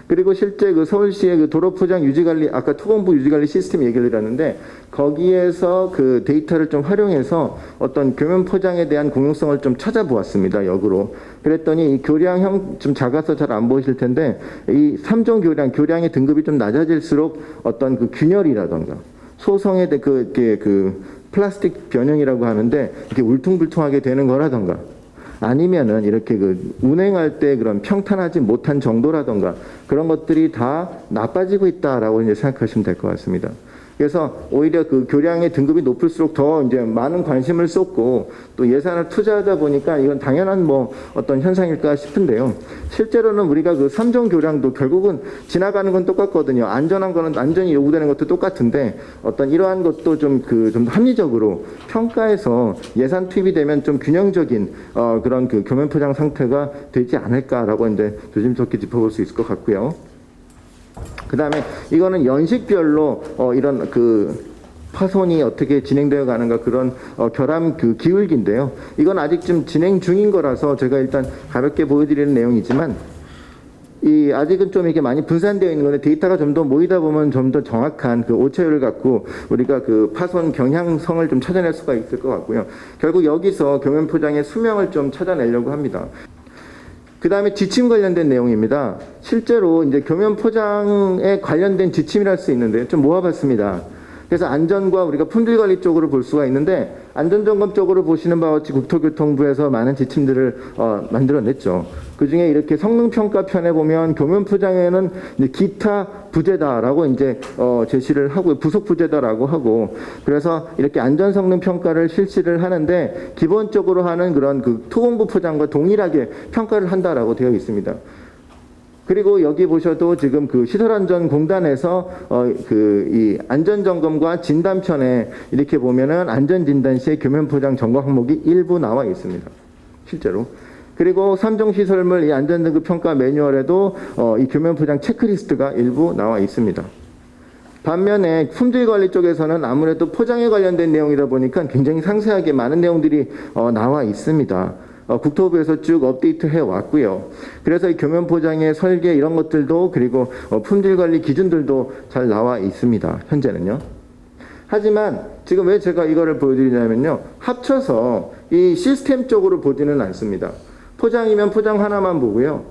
그리고 실제 그 서울시의 그 도로 포장 유지 관리, 아까 토공부 유지 관리 시스템 얘기를 드렸는데, 거기에서 그 데이터를 좀 활용해서 어떤 교면 포장에 대한 공용성을 좀 찾아보았습니다, 역으로. 그랬더니 이 교량형 좀 작아서 잘 안 보이실 텐데, 이 3종 교량의 등급이 좀 낮아질수록 어떤 그 균열이라던가 소성의 그 플라스틱 변형이라고 하는데 이렇게 울퉁불퉁하게 되는 거라던가, 아니면은 이렇게 그 운행할 때 그런 평탄하지 못한 정도라던가 그런 것들이 다 나빠지고 있다라고 이제 생각하시면 될 것 같습니다. 그래서 오히려 그 교량의 등급이 높을수록 더 이제 많은 관심을 쏟고 또 예산을 투자하다 보니까 이건 당연한 뭐 어떤 현상일까 싶은데요. 실제로는 우리가 그 3종 교량도 결국은 지나가는 건 똑같거든요. 안전한 거는 안전이 요구되는 것도 똑같은데 어떤 이러한 것도 좀 합리적으로 평가해서 예산 투입이 되면 좀 균형적인 그런 그 교면 포장 상태가 되지 않을까라고 이제 조심스럽게 짚어볼 수 있을 것 같고요. 그 다음에 이거는 연식별로 이런 그 파손이 어떻게 진행되어 가는가 그런 결함 그 기울기인데요. 이건 아직 좀 진행 중인 거라서 제가 일단 가볍게 보여드리는 내용이지만 이 아직은 좀 이렇게 많이 분산되어 있는 건데 데이터가 좀 더 모이다 보면 좀 더 정확한 그 오차율을 갖고 우리가 그 파손 경향성을 좀 찾아낼 수가 있을 것 같고요. 결국 여기서 교면 포장의 수명을 좀 찾아내려고 합니다. 그 다음에 지침 관련된 내용입니다. 실제로 이제 교면 포장에 관련된 지침이랄 수 있는데 좀 모아봤습니다. 그래서 안전과 우리가 품질 관리 쪽으로 볼 수가 있는데 안전점검 쪽으로 보시는 바와 같이 국토교통부에서 많은 지침들을 만들어냈죠. 그 중에 이렇게 성능평가 편에 보면 교면 포장에는 이제 기타 부재다라고 이제 제시를 하고 부속 부재다라고 하고 그래서 이렇게 안전 성능 평가를 실시를 하는데 기본적으로 하는 그런 그 토공부 포장과 동일하게 평가를 한다라고 되어 있습니다. 그리고 여기 보셔도 지금 그 시설안전공단에서 이 안전점검과 진단편에 이렇게 보면은 안전진단 시의 교면 포장 점검 항목이 일부 나와 있습니다. 실제로. 그리고 3종 시설물 이 안전등급 평가 매뉴얼에도 이 교면 포장 체크리스트가 일부 나와 있습니다. 반면에 품질관리 쪽에서는 아무래도 포장에 관련된 내용이다 보니까 굉장히 상세하게 많은 내용들이 나와 있습니다. 국토부에서 쭉 업데이트 해 왔고요. 그래서 이 교면 포장의 설계 이런 것들도 그리고 품질 관리 기준들도 잘 나와 있습니다. 현재는요. 하지만 지금 왜 제가 이거를 보여드리냐면요. 합쳐서 이 시스템 쪽으로 보지는 않습니다. 포장이면 포장 하나만 보고요.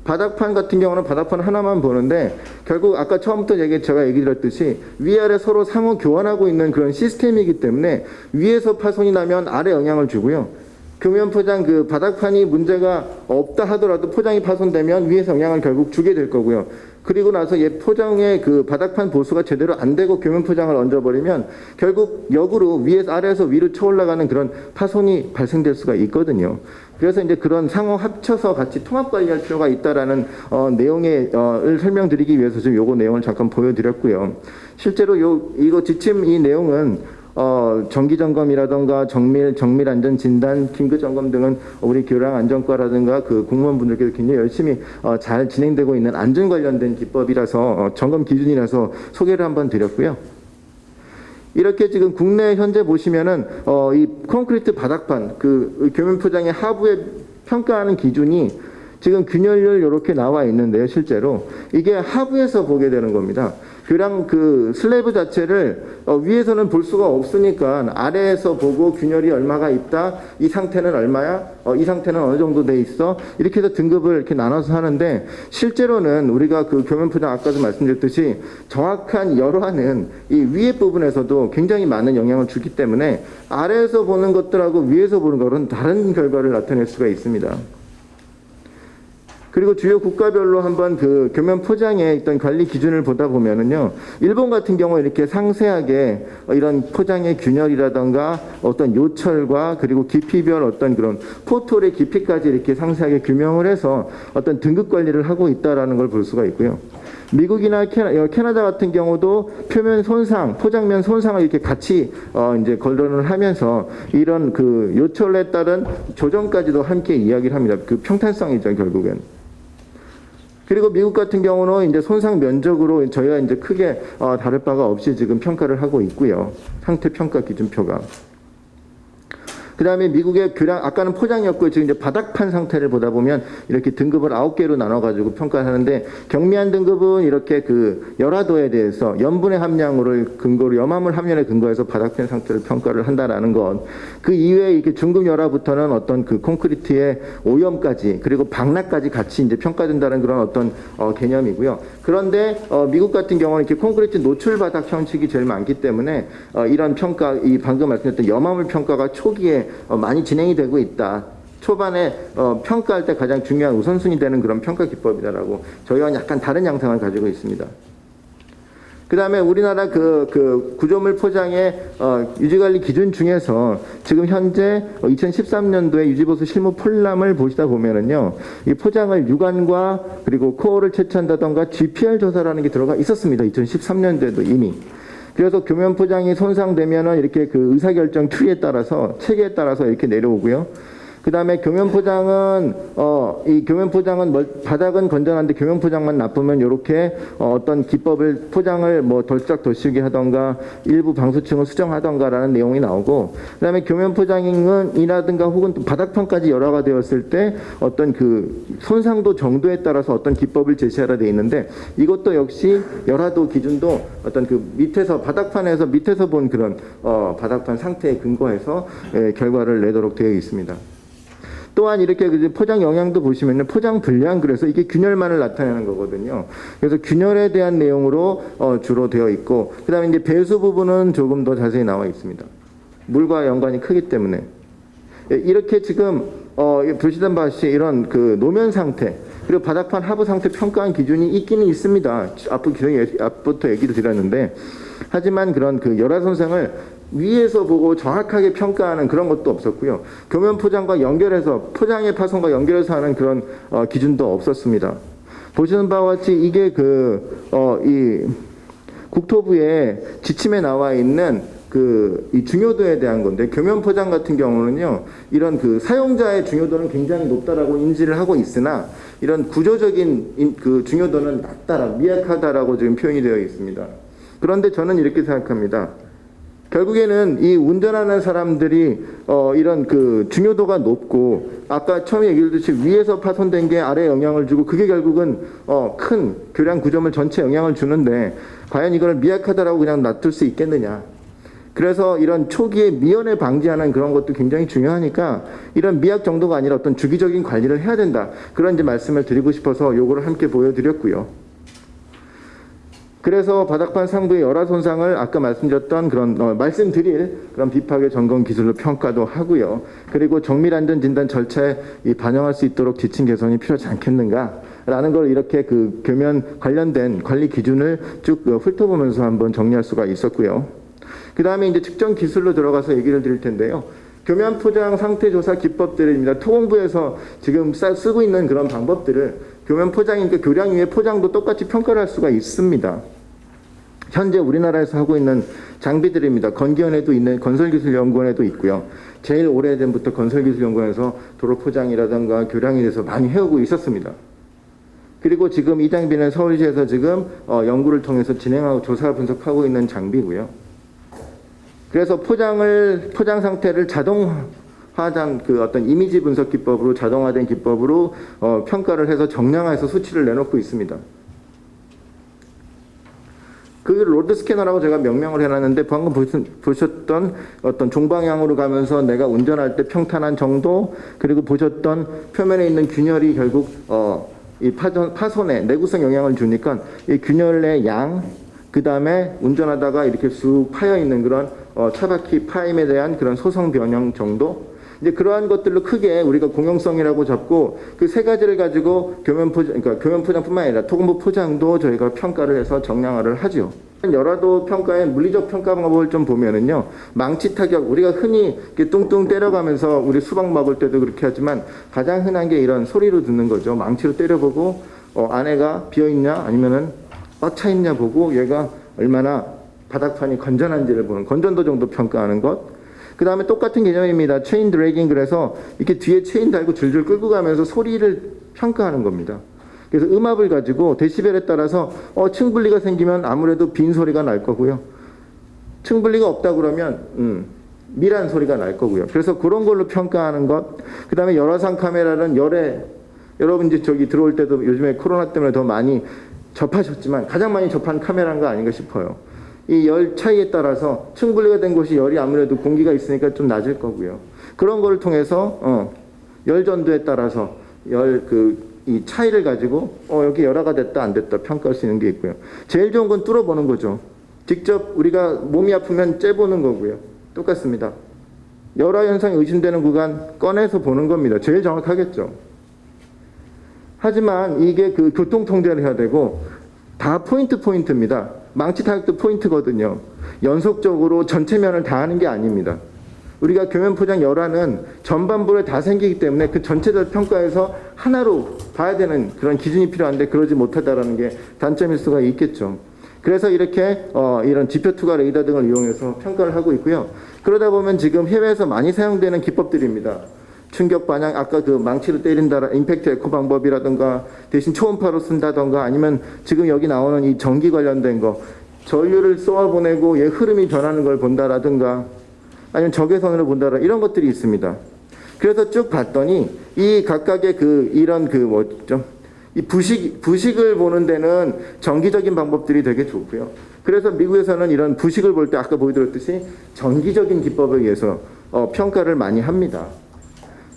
바닥판 같은 경우는 바닥판 하나만 보는데 결국 아까 처음부터 제가 얘기 드렸듯이 위아래 서로 상호 교환하고 있는 그런 시스템이기 때문에 위에서 파손이 나면 아래 영향을 주고요. 교면 포장 그 바닥판이 문제가 없다 하더라도 포장이 파손되면 위에서 영향을 결국 주게 될 거고요. 그리고 나서 포장의 그 바닥판 보수가 제대로 안 되고 교면 포장을 얹어버리면 결국 역으로 아래에서 위로 쳐올라가는 그런 파손이 발생될 수가 있거든요. 그래서 이제 그런 상호 합쳐서 같이 통합 관리할 필요가 있다라는 내용을 설명드리기 위해서 지금 요거 내용을 잠깐 보여드렸고요. 실제로 이거 지침 이 내용은 정기 점검이라던가 정밀 안전 진단, 긴급 점검 등은 우리 교량 안전과라든가 그 공무원분들께서 굉장히 열심히 잘 진행되고 있는 안전 관련된 기법이라서 점검 기준이라서 소개를 한번 드렸고요. 이렇게 지금 국내 현재 보시면은 이 콘크리트 바닥판 그 교면 포장의 하부에 평가하는 기준이 지금 균열률 이렇게 나와 있는데요. 실제로 이게 하부에서 보게 되는 겁니다. 교량 그 슬래브 자체를 위에서는 볼 수가 없으니까 아래에서 보고 균열이 얼마가 있다, 이 상태는 얼마야, 이 상태는 어느 정도 돼 있어, 이렇게 해서 등급을 이렇게 나눠서 하는데 실제로는 우리가 그 교면 포장 아까도 말씀드렸듯이 정확한 열화는 이 위에 부분에서도 굉장히 많은 영향을 주기 때문에 아래에서 보는 것들하고 위에서 보는 것은 다른 결과를 나타낼 수가 있습니다. 그리고 주요 국가별로 한번 그 교면 포장의 어떤 관리 기준을 보다 보면은요, 일본 같은 경우에 이렇게 상세하게 이런 포장의 균열이라던가 어떤 요철과 그리고 깊이별 어떤 그런 포톨의 깊이까지 이렇게 상세하게 규명을 해서 어떤 등급 관리를 하고 있다라는 걸 볼 수가 있고요. 미국이나 캐나다 같은 경우도 표면 손상, 포장면 손상을 이렇게 같이 이제 거론을 하면서 이런 그 요철에 따른 조정까지도 함께 이야기를 합니다. 그 평탄성이죠, 결국엔. 그리고 미국 같은 경우는 이제 손상 면적으로 저희가 이제 크게 다를 바가 없이 지금 평가를 하고 있고요. 상태 평가 기준표가. 그다음에 미국의 교량, 아까는 포장이었고 지금 이제 바닥판 상태를 보다 보면 이렇게 등급을 9개로 나눠가지고 평가하는데, 경미한 등급은 이렇게 그 열화도에 대해서 염분의 함량을 근거로, 염화물 함량에 근거해서 바닥판 상태를 평가를 한다라는 것. 그 이외에 이렇게 중급 열화부터는 어떤 그 콘크리트의 오염까지, 그리고 방락까지 같이 이제 평가된다는 그런 어떤 개념이고요. 그런데 미국 같은 경우는 이렇게 콘크리트 노출 바닥 형식이 제일 많기 때문에 이런 평가, 이 방금 말씀드렸던 염화물 평가가 초기에 많이 진행이 되고 있다. 초반에 평가할 때 가장 중요한 우선순위 되는 그런 평가 기법이다라고 저희와 약간 다른 양상을 가지고 있습니다. 그 다음에 우리나라 그 구조물 포장의 유지관리 기준 중에서 지금 현재 2013년도에 유지보수 실무 폴람을 보시다 보면은요, 이 포장을 유관과 그리고 코어를 채취한다던가 GPR 조사라는 게 들어가 있었습니다. 2013년도에도 이미. 그래서 교면 포장이 손상되면은 이렇게 그 의사결정 트리에 따라서, 체계에 따라서 이렇게 내려오고요. 그 다음에 교면 포장은, 이 교면 포장은 바닥은 건전한데 교면 포장만 나쁘면 이렇게 어떤 기법을, 포장을 뭐 덜싹 덜쓰게 하던가 일부 방수층을 수정하던가라는 내용이 나오고, 그 다음에 교면 포장은 이라든가 혹은 또 바닥판까지 열화가 되었을 때 어떤 그 손상도 정도에 따라서 어떤 기법을 제시하라 되어 있는데, 이것도 역시 열화도 기준도 어떤 그 밑에서, 바닥판에서 밑에서 본 그런 바닥판 상태에 근거해서 결과를 내도록 되어 있습니다. 또한 이렇게 포장 영향도 보시면은 포장 분량, 그래서 이게 균열만을 나타내는 거거든요. 그래서 균열에 대한 내용으로 주로 되어 있고, 그 다음에 이제 배수 부분은 조금 더 자세히 나와 있습니다. 물과 연관이 크기 때문에. 이렇게 지금 보시던 바시 이런 그 노면 상태, 그리고 바닥판 하부 상태 평가한 기준이 있기는 있습니다. 앞부터 얘기도 드렸는데, 하지만 그런 그 열화 손상을 위에서 보고 정확하게 평가하는 그런 것도 없었고요. 교면 포장과 연결해서, 포장의 파손과 연결해서 하는 그런 기준도 없었습니다. 보시는 바와 같이 이게 이 국토부의 지침에 나와 있는 이 중요도에 대한 건데, 교면 포장 같은 경우는요, 이런 그 사용자의 중요도는 굉장히 높다라고 인지를 하고 있으나, 이런 구조적인 그 중요도는 낮다라, 미약하다라고 지금 표현이 되어 있습니다. 그런데 저는 이렇게 생각합니다. 결국에는 이 운전하는 사람들이 이런 그 중요도가 높고, 아까 처음에 얘기했듯이 위에서 파손된 게 아래에 영향을 주고, 그게 결국은 큰 교량 구조물 전체에 영향을 주는데, 과연 이걸 미약하다라고 그냥 놔둘 수 있겠느냐. 그래서 이런 초기에 미연에 방지하는 그런 것도 굉장히 중요하니까, 이런 미약 정도가 아니라 어떤 주기적인 관리를 해야 된다. 그런 이제 말씀을 드리고 싶어서 요거를 함께 보여드렸고요. 그래서 바닥판 상부의 열화 손상을 아까 말씀드렸던 그런 말씀드릴 그런 비파괴 점검 기술로 평가도 하고요. 그리고 정밀 안전 진단 절차에 반영할 수 있도록 지침 개선이 필요하지 않겠는가라는 걸 이렇게 그 교면 관련된 관리 기준을 쭉 훑어보면서 한번 정리할 수가 있었고요. 그 다음에 이제 측정 기술로 들어가서 얘기를 드릴 텐데요. 교면 포장 상태 조사 기법들입니다. 토공부에서 지금 쓰고 있는 그런 방법들을 교면 포장이니까 교량 위에 포장도 똑같이 평가를 할 수가 있습니다. 현재 우리나라에서 하고 있는 장비들입니다. 건기원에도 있는 건설기술연구원에도 있고요. 제일 오래전부터 건설기술연구원에서 도로 포장이라든가 교량에 대해서 많이 해오고 있었습니다. 그리고 지금 이 장비는 서울시에서 지금 연구를 통해서 진행하고 조사 분석하고 있는 장비고요. 그래서 포장 상태를 자동화한 그 어떤 이미지 분석 기법으로, 자동화된 기법으로 평가를 해서 정량화해서 수치를 내놓고 있습니다. 그 로드 스캐너라고 제가 명명을 해놨는데, 방금 보셨던 어떤 종방향으로 가면서 내가 운전할 때 평탄한 정도, 그리고 보셨던 표면에 있는 균열이 결국 이 파손에 내구성 영향을 주니까 이 균열의 양, 그 다음에 운전하다가 이렇게 쑥 파여 있는 그런 차바퀴 파임에 대한 그런 소성 변형 정도, 이제 그러한 것들로 크게 우리가 공용성이라고 잡고, 그 세 가지를 가지고 교면 포장뿐만 아니라 토공부 포장도 저희가 평가를 해서 정량화를 하죠. 열화도 평가의 물리적 평가 방법을 좀 보면은요, 망치 타격, 우리가 흔히 이렇게 뚱뚱 때려가면서 우리 수박 먹을 때도 그렇게 하지만, 가장 흔한 게 이런 소리로 듣는 거죠. 망치로 때려보고 안에가 비어있냐 아니면은 꽉 차있냐 보고, 얘가 얼마나 바닥판이 건전한지를 보는 건전도 정도 평가하는 것. 그 다음에 똑같은 개념입니다. 체인 드래깅, 그래서 이렇게 뒤에 체인 달고 줄줄 끌고 가면서 소리를 평가하는 겁니다. 그래서 음압을 가지고 데시벨에 따라서 층분리가 생기면 아무래도 빈 소리가 날 거고요. 층분리가 없다 그러면 미란 소리가 날 거고요. 그래서 그런 걸로 평가하는 것. 그다음에 열화상 카메라는 여러분 이제 저기 들어올 때도 요즘에 코로나 때문에 더 많이 접하셨지만 가장 많이 접한 카메라인 거 아닌가 싶어요. 이 열 차이에 따라서 층 분리가 된 곳이 열이 아무래도 공기가 있으니까 좀 낮을 거고요. 그런 거를 통해서 열 전도에 따라서 이 차이를 가지고 여기 열화가 됐다 안 됐다 평가할 수 있는 게 있고요. 제일 좋은 건 뚫어보는 거죠. 직접 우리가 몸이 아프면 째보는 거고요. 똑같습니다. 열화 현상이 의심되는 구간 꺼내서 보는 겁니다. 제일 정확하겠죠. 하지만 이게 그 교통 통제를 해야 되고 다 포인트입니다. 망치 타격도 포인트거든요. 연속적으로 전체 면을 다 하는 게 아닙니다. 우리가 교면 포장 열화는 전반부에 다 생기기 때문에 그 전체적 평가에서 하나로 봐야 되는 그런 기준이 필요한데 그러지 못하다라는 게 단점일 수가 있겠죠. 그래서 이렇게 이런 지표 투과 레이더 등을 이용해서 평가를 하고 있고요. 그러다 보면 지금 해외에서 많이 사용되는 기법들입니다. 충격 반향, 아까 그 망치로 때린다, 임팩트 에코 방법이라든가 대신 초음파로 쓴다든가 아니면 지금 여기 나오는 이 전기 관련된 거, 전류를 쏘아보내고 얘 흐름이 변하는 걸 본다라든가 아니면 적외선으로 본다라 이런 것들이 있습니다. 그래서 쭉 봤더니 이 각각의 이 부식을 보는 데는 정기적인 방법들이 되게 좋고요. 그래서 미국에서는 이런 부식을 볼 때 아까 보여드렸듯이 정기적인 기법에 의해서 평가를 많이 합니다.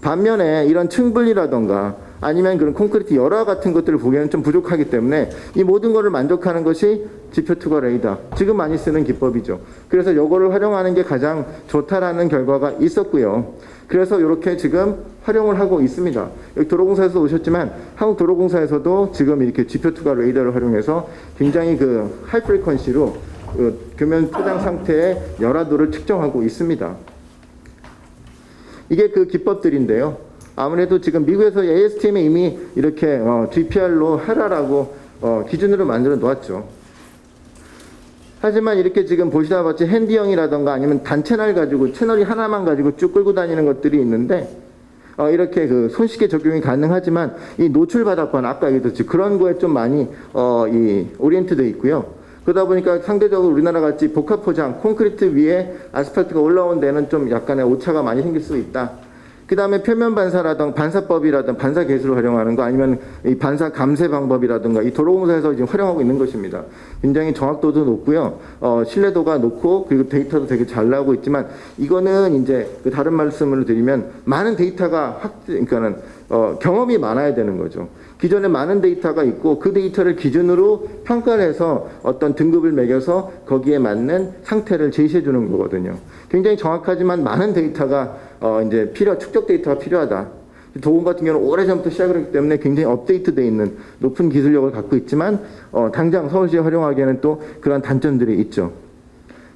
반면에 이런 층분리라던가 아니면 그런 콘크리트 열화 같은 것들을 보기에는 좀 부족하기 때문에 이 모든 것을 만족하는 것이 지표 투과 레이더, 지금 많이 쓰는 기법이죠. 그래서 이거를 활용하는 게 가장 좋다라는 결과가 있었고요. 그래서 이렇게 지금 활용을 하고 있습니다. 여기 도로공사에서 오셨지만 한국도로공사에서도 지금 이렇게 지표 투과 레이더를 활용해서 굉장히 그 하이 프리퀀시로 교면 포장 상태의 열화도를 측정하고 있습니다. 이게 그 기법들인데요. 아무래도 지금 미국에서 ASTM에 이미 이렇게 GPR로 하라라고 기준으로 만들어 놓았죠. 하지만 이렇게 지금 보시다 봤지 핸디형이라던가 아니면 단채널 가지고 채널이 하나만 가지고 쭉 끌고 다니는 것들이 있는데 이렇게 그 손쉽게 적용이 가능하지만 이 노출 바닥권 아까 얘기했듯이 그런 거에 좀 많이 이 오리엔트돼 있고요. 그러다 보니까 상대적으로 우리나라 같이 복합 포장 콘크리트 위에 아스팔트가 올라온 데는 좀 약간의 오차가 많이 생길 수 있다. 그 다음에 표면 반사라든가 반사법이라든가 반사 계수를 활용하는 거 아니면 이 반사 감쇄 방법이라든가 이 도로공사에서 지금 활용하고 있는 것입니다. 굉장히 정확도도 높고요. 신뢰도가 높고 그리고 데이터도 되게 잘 나오고 있지만 이거는 이제 그 다른 말씀을 드리면 많은 데이터가 그러니까는 경험이 많아야 되는 거죠. 기존에 많은 데이터가 있고 그 데이터를 기준으로 평가를 해서 어떤 등급을 매겨서 거기에 맞는 상태를 제시해 주는 거거든요. 굉장히 정확하지만 많은 데이터가 이제 축적 데이터가 필요하다. 도금 같은 경우는 오래전부터 시작을 했기 때문에 굉장히 업데이트되어 있는 높은 기술력을 갖고 있지만 당장 서울시에 활용하기에는 또 그런 단점들이 있죠.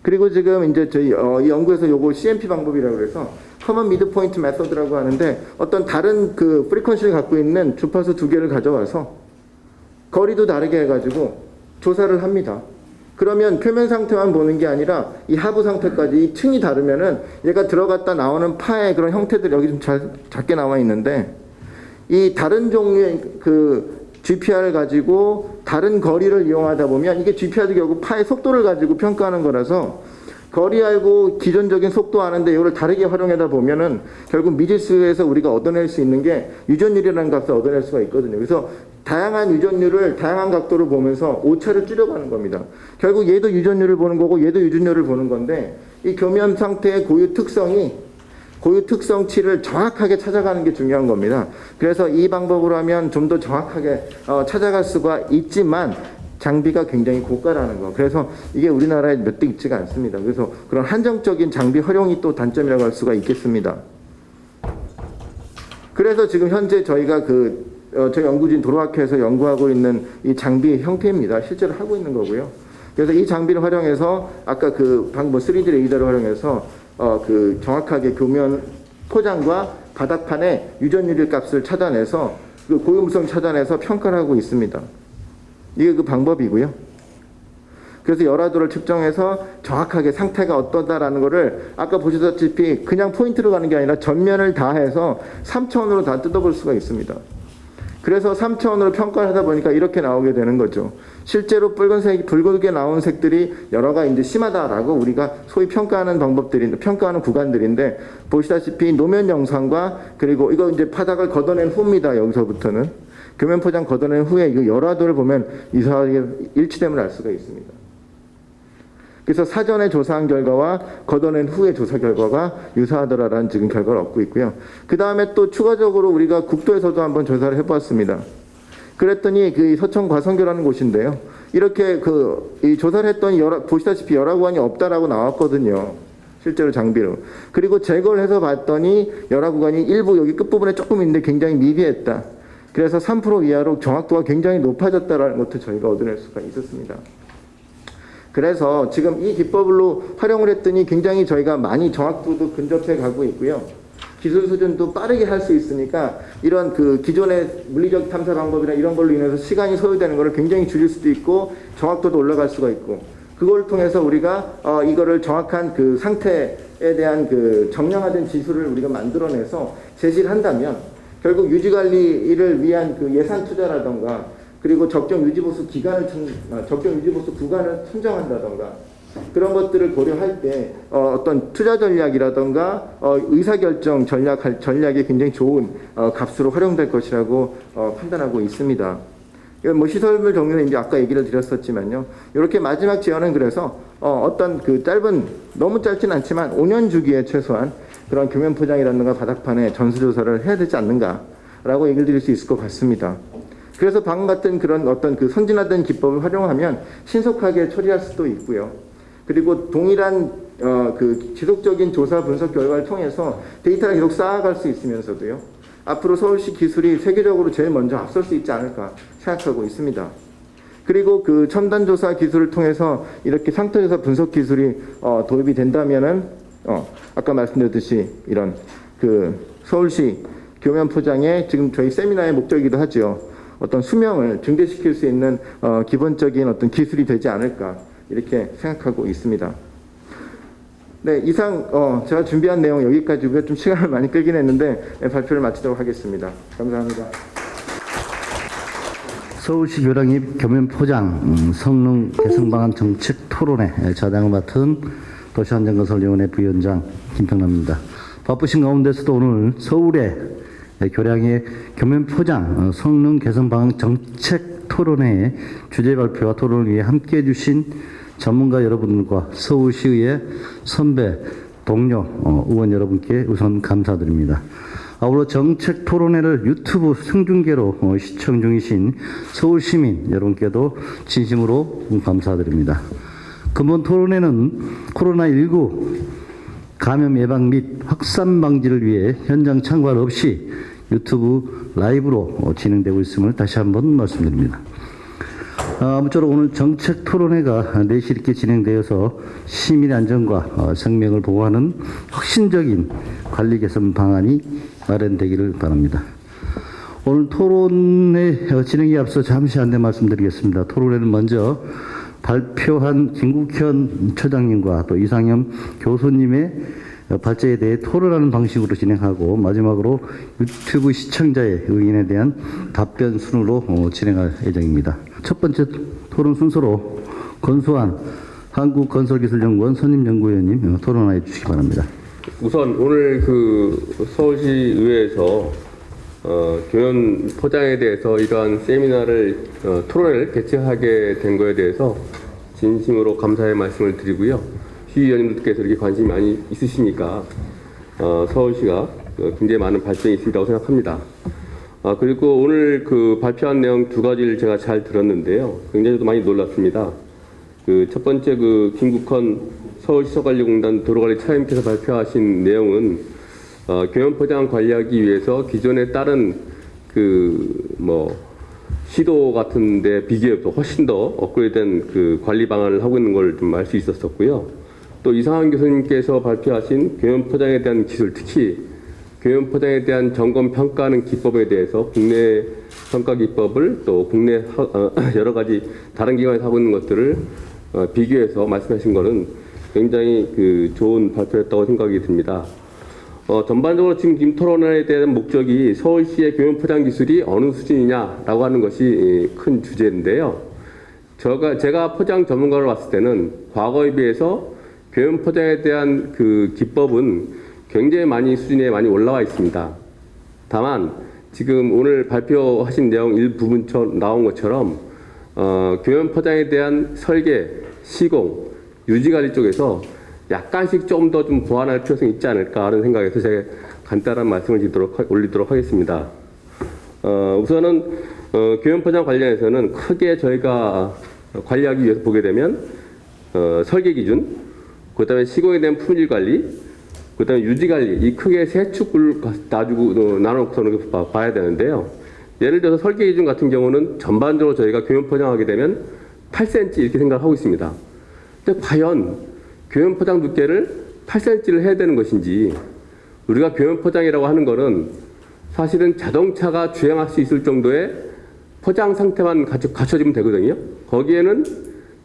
그리고 지금 이제 저희 이 연구에서 요거 CMP 방법이라고 해서 커먼 미드 포인트 메서드라고 하는데 어떤 다른 그 프리퀀시를 갖고 있는 주파수 두 개를 가져와서 거리도 다르게 해가지고 조사를 합니다. 그러면 표면 상태만 보는 게 아니라 이 하부 상태까지 이 층이 다르면은 얘가 들어갔다 나오는 파의 그런 형태들이 여기 좀 작게 나와 있는데 이 다른 종류의 그 GPR을 가지고 다른 거리를 이용하다 보면 이게 GPR도 결국 파의 속도를 가지고 평가하는 거라서 거리 알고 기존적인 속도 아는데 이거를 다르게 활용하다 보면은 결국 미지수에서 우리가 얻어낼 수 있는 게 유전율이라는 값을 얻어낼 수가 있거든요. 그래서 다양한 유전율을 다양한 각도로 보면서 오차를 줄여가는 겁니다. 결국 얘도 유전율을 보는 거고 얘도 유전율을 보는 건데 이 교면 상태의 고유 특성치를 정확하게 찾아가는 게 중요한 겁니다. 그래서 이 방법으로 하면 좀 더 정확하게 찾아갈 수가 있지만 장비가 굉장히 고가라는 거. 그래서 이게 우리나라에 몇 대 있지가 않습니다. 그래서 그런 한정적인 장비 활용이 또 단점이라고 할 수가 있겠습니다. 그래서 지금 현재 저희가 저희 연구진 도로학회에서 연구하고 있는 이 장비 형태입니다. 실제로 하고 있는 거고요. 그래서 이 장비를 활용해서 아까 방금 3D 레이더를 활용해서 정확하게 교면 포장과 바닥판의 유전율 값을 찾아내서 그 고유무성 찾아내서 평가를 하고 있습니다. 이게 그 방법이고요. 그래서 열화도를 측정해서 정확하게 상태가 어떠다라는 거를 아까 보시다시피 그냥 포인트로 가는 게 아니라 전면을 다 해서 3차원으로 다 뜯어볼 수가 있습니다. 그래서 3차원으로 평가를 하다 보니까 이렇게 나오게 되는 거죠. 실제로 붉게 나온 색들이 여러가 이제 심하다라고 우리가 소위 평가하는 방법들인데, 평가하는 구간들인데, 보시다시피 노면 영상과 그리고 이거 이제 바닥을 걷어낸 후입니다. 여기서부터는. 교면 포장 걷어낸 후에 이 열화도를 보면 이상하게 일치됨을 알 수가 있습니다. 그래서 사전에 조사한 결과와 걷어낸 후의 조사 결과가 유사하더라라는 지금 결과를 얻고 있고요. 그 다음에 또 추가적으로 우리가 국도에서도 한번 조사를 해보았습니다. 그랬더니 그 서천 과성교라는 곳인데요. 이렇게 이 조사를 했더니 보시다시피 열화구간이 없다라고 나왔거든요. 실제로 장비로. 그리고 제거를 해서 봤더니 열화구간이 일부 여기 끝부분에 조금 있는데 굉장히 미비했다. 그래서 3% 이하로 정확도가 굉장히 높아졌다라는 것도 저희가 얻어낼 수가 있었습니다. 그래서 지금 이 기법으로 활용을 했더니 굉장히 저희가 많이 정확도도 근접해 가고 있고요. 기술 수준도 빠르게 할 수 있으니까 이런 기존의 물리적 탐사 방법이나 이런 걸로 인해서 시간이 소요되는 것을 굉장히 줄일 수도 있고 정확도도 올라갈 수가 있고, 그걸 통해서 우리가 이거를 정확한 상태에 대한 정량화된 지수를 우리가 만들어내서 제시를 한다면 결국 유지관리를 위한 예산 투자라던가, 그리고 적정 유지보수 구간을 선정한다던가, 그런 것들을 고려할 때 어떤 투자 전략이라던가 의사결정 전략이 굉장히 좋은 값으로 활용될 것이라고 판단하고 있습니다. 뭐 시설물 종류는 이제 아까 얘기를 드렸었지만요. 이렇게 마지막 제언은 그래서 어떤 짧은, 너무 짧진 않지만 5년 주기에 최소한 그런 교면 포장이라든가 바닥판에 전수조사를 해야 되지 않는가라고 얘기를 드릴 수 있을 것 같습니다. 그래서 방금 같은 그런 어떤 선진화된 기법을 활용하면 신속하게 처리할 수도 있고요. 그리고 동일한 지속적인 조사 분석 결과를 통해서 데이터를 계속 쌓아갈 수 있으면서도요. 앞으로 서울시 기술이 세계적으로 제일 먼저 앞설 수 있지 않을까 생각하고 있습니다. 그리고 첨단 조사 기술을 통해서 이렇게 상태조사 분석 기술이 도입이 된다면은 아까 말씀드렸듯이 이런 서울시 교면 포장의 지금 저희 세미나의 목적이기도 하죠. 어떤 수명을 증대시킬 수 있는 기본적인 어떤 기술이 되지 않을까 이렇게 생각하고 있습니다. 네, 이상 제가 준비한 내용 여기까지고요. 좀 시간을 많이 끌긴 했는데 발표를 마치도록 하겠습니다. 감사합니다. 서울시 교량입 교면 포장 성능 개선 방안 정책 토론회 자장을 맡은 도시안전건설위원회 부위원장 김평남입니다. 바쁘신 가운데서도 오늘 서울의 교량의 교면 포장 성능 개선 방안 정책 토론회의 주제 발표와 토론을 위해 함께해 주신 전문가 여러분과 서울시의회 선배, 동료, 의원 여러분께 우선 감사드립니다. 아울러 정책 토론회를 유튜브 생중계로 시청 중이신 서울시민 여러분께도 진심으로 감사드립니다. 금번 토론회는 코로나19 감염 예방 및 확산 방지를 위해 현장 참관 없이 유튜브 라이브로 진행되고 있음을 다시 한번 말씀드립니다. 아무쪼록 오늘 정책 토론회가 내실 있게 진행되어서 시민의 안전과 생명을 보호하는 혁신적인 관리 개선 방안이 마련되기를 바랍니다. 오늘 토론회 진행에 앞서 잠시 안내 말씀드리겠습니다. 토론회는 먼저 발표한 김국현 처장님과 또 이상현 교수님의 발제에 대해 토론하는 방식으로 진행하고, 마지막으로 유튜브 시청자의 의견에 대한 답변 순으로 진행할 예정입니다. 첫 번째 토론 순서로 권수환 한국건설기술연구원 선임연구위원님 토론해 주시기 바랍니다. 우선 오늘 서울시의회에서 교면 포장에 대해서 이러한 세미나를 토론회를 개최하게 된 것에 대해서 진심으로 감사의 말씀을 드리고요. 시의원님들께서 이렇게 관심이 많이 있으시니까 서울시가 굉장히 많은 발전이 있으리라고 생각합니다. 그리고 오늘 발표한 내용 두 가지를 제가 잘 들었는데요. 굉장히 많이 놀랐습니다. 첫 번째 김국헌 서울시설관리공단 도로관리 차장님께서 발표하신 내용은 교면 포장 관리하기 위해서 기존에 다른 시도 같은데 비교해서 훨씬 더 업그레이드된 관리 방안을 하고 있는 걸 좀 알 수 있었었고요. 또 이상한 교수님께서 발표하신 교면 포장에 대한 기술, 특히 교면 포장에 대한 점검 평가하는 기법에 대해서 국내 평가 기법을 또 국내 여러 가지 다른 기관에서 하고 있는 것들을 비교해서 말씀하신 것은 굉장히 좋은 발표였다고 생각이 듭니다. 전반적으로 지금 토론에 대한 목적이 서울시의 교면 포장 기술이 어느 수준이냐라고 하는 것이 큰 주제인데요. 제가 포장 전문가로 봤을 때는 과거에 비해서 교면 포장에 대한 그 기법은 굉장히 많이 수준에 많이 올라와 있습니다. 다만 지금 오늘 발표하신 내용 일부분 나온 것처럼 교면 포장에 대한 설계, 시공, 유지관리 쪽에서 약간씩 좀 더 좀 보완할 필요성이 있지 않을까 하는 생각에서 제가 간단한 말씀을 올리도록 하겠습니다. 우선은 교면 포장 관련해서는 크게 저희가 관리하기 위해서 보게 되면 설계 기준, 그다음에 시공에 대한 품질 관리, 그다음에 유지 관리, 이 크게 세 축을 나눠놓고서는 봐야 되는데요. 예를 들어서 설계 기준 같은 경우는 전반적으로 저희가 교면 포장하게 되면 8cm 이렇게 생각하고 있습니다. 근데 과연 교면 포장 두께를 8cm를 해야 되는 것인지, 우리가 교면 포장이라고 하는 것은 사실은 자동차가 주행할 수 있을 정도의 포장 상태만 갖춰지면 되거든요. 거기에는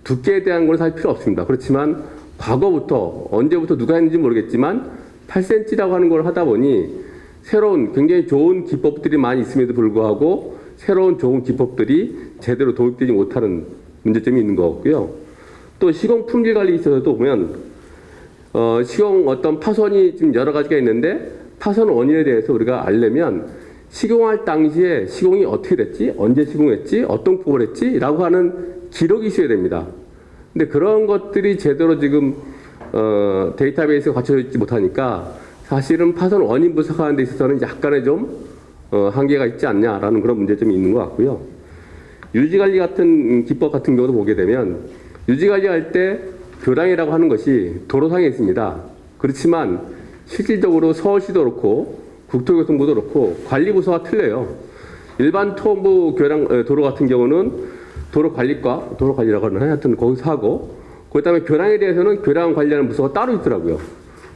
두께에 대한 건 사실 필요 없습니다. 그렇지만 과거부터 언제부터 누가 했는지 모르겠지만 8cm라고 하는 걸 하다 보니 새로운 굉장히 좋은 기법들이 많이 있음에도 불구하고 새로운 좋은 기법들이 제대로 도입되지 못하는 문제점이 있는 것 같고요. 또 시공 품질 관리에 있어서도 보면 시공 어떤 파손이 지금 여러 가지가 있는데 파손 원인에 대해서 우리가 알려면 시공할 당시에 시공이 어떻게 됐지, 언제 시공했지, 어떤 폭을 했지 라고 하는 기록이 있어야 됩니다. 근데 그런 것들이 제대로 지금 데이터베이스가 갖춰져 있지 못하니까 사실은 파손 원인 분석하는 데 있어서는 약간의 좀 한계가 있지 않냐라는 그런 문제점이 있는 것 같고요. 유지관리 같은 기법 같은 경우도 보게 되면 유지관리할 때 교량이라고 하는 것이 도로상에 있습니다. 그렇지만 실질적으로 서울시도 그렇고 국토교통부도 그렇고 관리부서가 틀려요. 일반 토부 도로 같은 경우는 도로관리라고 하는 하여튼 거기서 하고, 그다음에 교량에 대해서는 교량 관리하는 부서가 따로 있더라고요.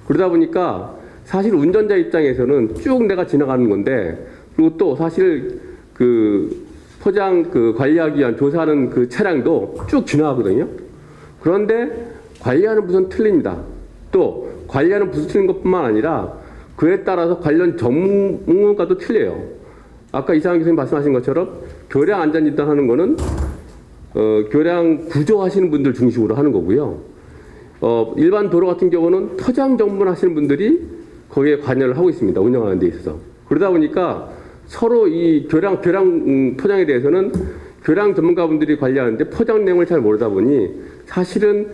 그러다 보니까 사실 운전자 입장에서는 쭉 내가 지나가는 건데, 그리고 또 사실 그 포장 관리하기 위한 조사하는 그 차량도 쭉 지나가거든요. 그런데 관리하는 부서는 틀립니다. 또 관리하는 부서 틀린 것뿐만 아니라 그에 따라서 관련 전문가도 틀려요. 아까 이상한 교수님 말씀하신 것처럼 교량 안전진단 하는 거는 교량 구조하시는 분들 중심으로 하는 거고요. 일반 도로 같은 경우는 포장 전문 하시는 분들이 거기에 관여를 하고 있습니다. 운영하는 데 있어서. 그러다 보니까 서로 이 교량 포장에 대해서는 교량 전문가분들이 관리하는데 포장 내용을 잘 모르다 보니 사실은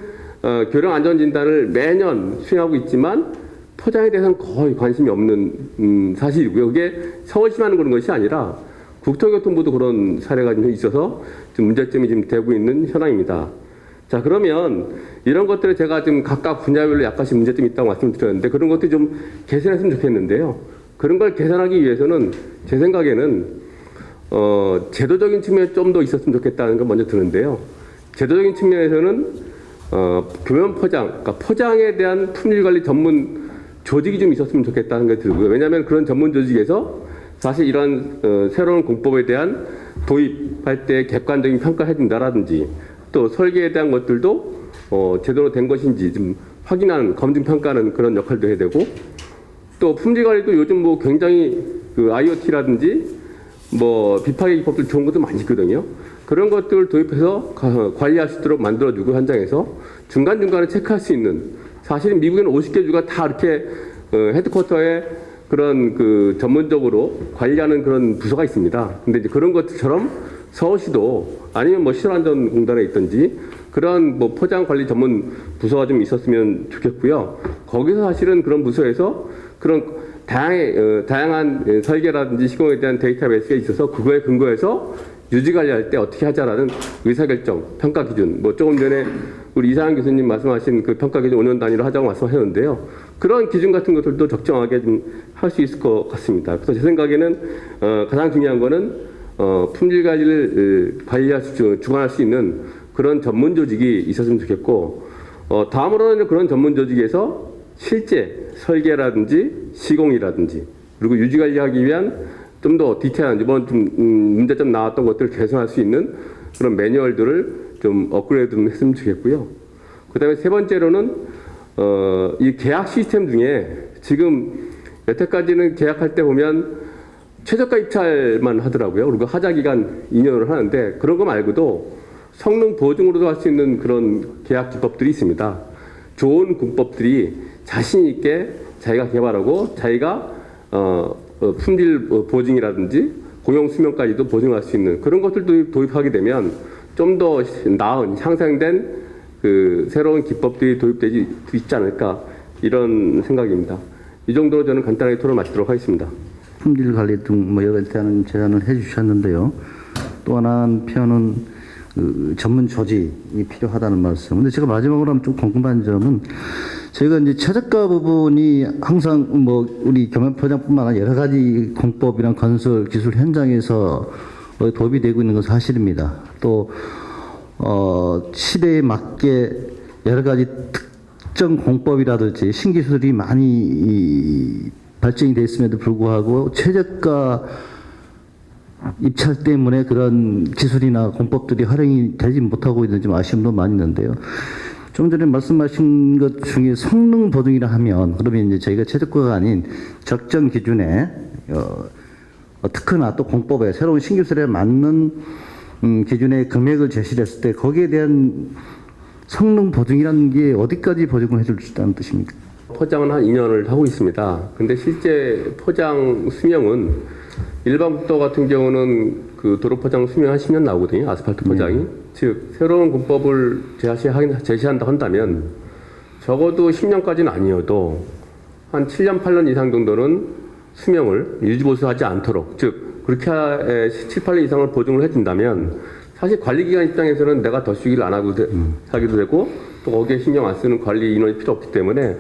교량 안전진단을 매년 수행하고 있지만 포장에 대해서는 거의 관심이 없는 사실이고요. 그게 서울시만 그런 것이 아니라 국토교통부도 그런 사례가 좀 있어서 좀 문제점이 지금 되고 있는 현황입니다. 자, 그러면 이런 것들을 제가 지금 각각 분야별로 약간씩 문제점이 있다고 말씀드렸는데 그런 것들이 좀 개선했으면 좋겠는데요. 그런 걸 개선하기 위해서는 제 생각에는 제도적인 측면에 좀 더 있었으면 좋겠다는 건 먼저 드는데요. 제도적인 측면에서는 교면 포장, 그러니까 포장에 대한 품질관리 전문 조직이 좀 있었으면 좋겠다는 게 들고요. 왜냐하면 그런 전문 조직에서 사실 이런 새로운 공법에 대한 도입할 때 객관적인 평가를 해준다라든지 또 설계에 대한 것들도 제대로 된 것인지 좀 확인하는 검증 평가하는 그런 역할도 해야 되고, 또 품질 관리도 요즘 뭐 굉장히 그 IoT라든지 뭐 비파기 기법들 좋은 것도 많이 있거든요. 그런 것들을 도입해서 관리할 수 있도록 만들어주고 현장에서 중간중간에 체크할 수 있는, 사실은 미국에는 50개 주가 다 이렇게 헤드쿼터에 그런 그 전문적으로 관리하는 그런 부서가 있습니다. 근데 이제 그런 것처럼 서울시도 아니면 뭐 시설안전공단에 있든지 그런 뭐 포장 관리 전문 부서가 좀 있었으면 좋겠고요. 거기서 사실은 그런 부서에서 그런 다양한 설계라든지 시공에 대한 데이터베이스가 있어서 그거에 근거해서 유지 관리할 때 어떻게 하자라는 의사결정, 평가 기준, 뭐 조금 전에 우리 이상한 교수님 말씀하신 그 평가 기준 5년 단위로 하자고 말씀하셨는데요. 그런 기준 같은 것들도 적정하게 좀 할 수 있을 것 같습니다. 그래서 제 생각에는 가장 중요한 거는 품질 관리를 주관할 수 있는 그런 전문 조직이 있었으면 좋겠고, 다음으로는 그런 전문 조직에서 실제 설계라든지 시공이라든지 그리고 유지 관리하기 위한 좀 더 디테일한 이번 좀 문제점 나왔던 것들을 개선할 수 있는 그런 매뉴얼들을 좀 업그레이드 했으면 좋겠고요. 그다음에 세 번째로는 이 계약 시스템 중에 지금 여태까지는 계약할 때 보면 최저가 입찰만 하더라고요. 그리고 하자 기간 2년을 하는데 그런 거 말고도 성능 보증으로도 할 수 있는 그런 계약 기법들이 있습니다. 좋은 군법들이 자신 있게 자기가 개발하고 자기가 품질 보증이라든지 공용 수명까지도 보증할 수 있는 그런 것들도 도입하게 되면 좀 더 나은 향상된 그 새로운 기법들이 도입되지 있지 않을까 이런 생각입니다. 이 정도로 저는 간단하게 토론 마치도록 하겠습니다. 품질 관리 등 뭐 여러 가지 제안을 해주셨는데요. 또 하나 한편은 그 전문 조직이 필요하다는 말씀. 근데 제가 마지막으로 하면 좀 궁금한 점은 저희가 이제 최저가 부분이 항상 뭐 우리 경매 포장뿐만 아니라 여러 가지 공법이나 건설 기술 현장에서 도입이 되고 있는 건 사실입니다. 또 시대에 맞게 여러 가지 특정 공법이라든지 신기술이 많이 발전이 되어 있음에도 불구하고 최저가 입찰 때문에 그런 기술이나 공법들이 활용이 되지 못하고 있는 좀 아쉬움도 많이 있는데요. 좀 전에 말씀하신 것 중에 성능 보증이라 하면 그러면 이제 저희가 최저가가 아닌 적정 기준에 특허나 또 공법에 새로운 신기술에 맞는 기준의 금액을 제시했을 때 거기에 대한 성능 보증이라는 게 어디까지 보증을 해줄 수 있다는 뜻입니까? 포장은 한 2년을 하고 있습니다. 근데 실제 포장 수명은 일반 국도 같은 경우는 그 도로 포장 수명 한 10년 나오거든요. 아스팔트 포장이. 즉 새로운 군법을 제시한다 한다면 적어도 10년까지는 아니어도 한 7년 8년 이상 정도는 수명을 유지보수하지 않도록 즉 그렇게 7, 8년 이상을 보증을 해준다면 사실 관리기관 입장에서는 내가 더 쓰기를 안 하고 하기도 되고 또 거기에 신경 안 쓰는 관리 인원이 필요 없기 때문에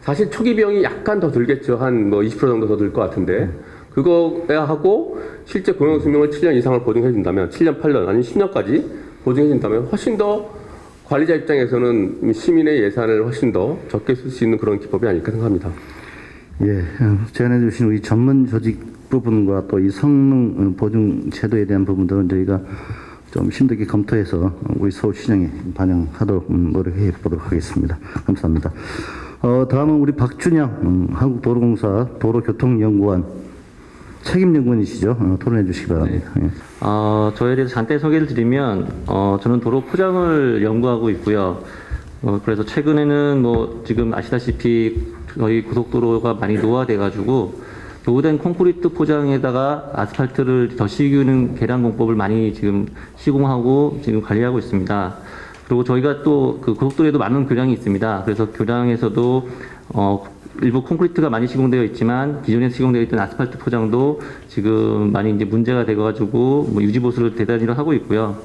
사실 초기 비용이 약간 더 들겠죠. 한 뭐 20% 정도 더 들 것 같은데 그거야 하고 실제 공용 수명을 7년 이상을 보증해 준다면 7년, 8년 아니면 10년까지 보증해 준다면 훨씬 더 관리자 입장에서는 시민의 예산을 훨씬 더 적게 쓸 수 있는 그런 기법이 아닐까 생각합니다. 예, 제안해 주신 우리 전문 조직 부분과 또 이 성능 보증 제도에 대한 부분들은 저희가 좀 심도있게 검토해서 우리 서울시장에 반영하도록 노력해 보도록 하겠습니다. 감사합니다. 다음은 우리 박준영 한국도로공사 도로교통연구원 책임연구원이시죠. 토론해 주시기 바랍니다. 네. 저에 대해서 간단히 소개를 드리면 저는 도로 포장을 연구하고 있고요. 그래서 최근에는 뭐 지금 아시다시피 저희 고속도로가 많이 노화돼 가지고 노후된 콘크리트 포장에다가 아스팔트를 더 시기는 계량 공법을 많이 지금 시공하고 지금 관리하고 있습니다. 그리고 저희가 또 그 고속도로에도 많은 교량이 있습니다. 그래서 교량에서도 일부 콘크리트가 많이 시공되어 있지만 기존에 시공되어 있던 아스팔트 포장도 지금 많이 이제 문제가 되어가지고 뭐 유지 보수를 대단히 하고 있고요.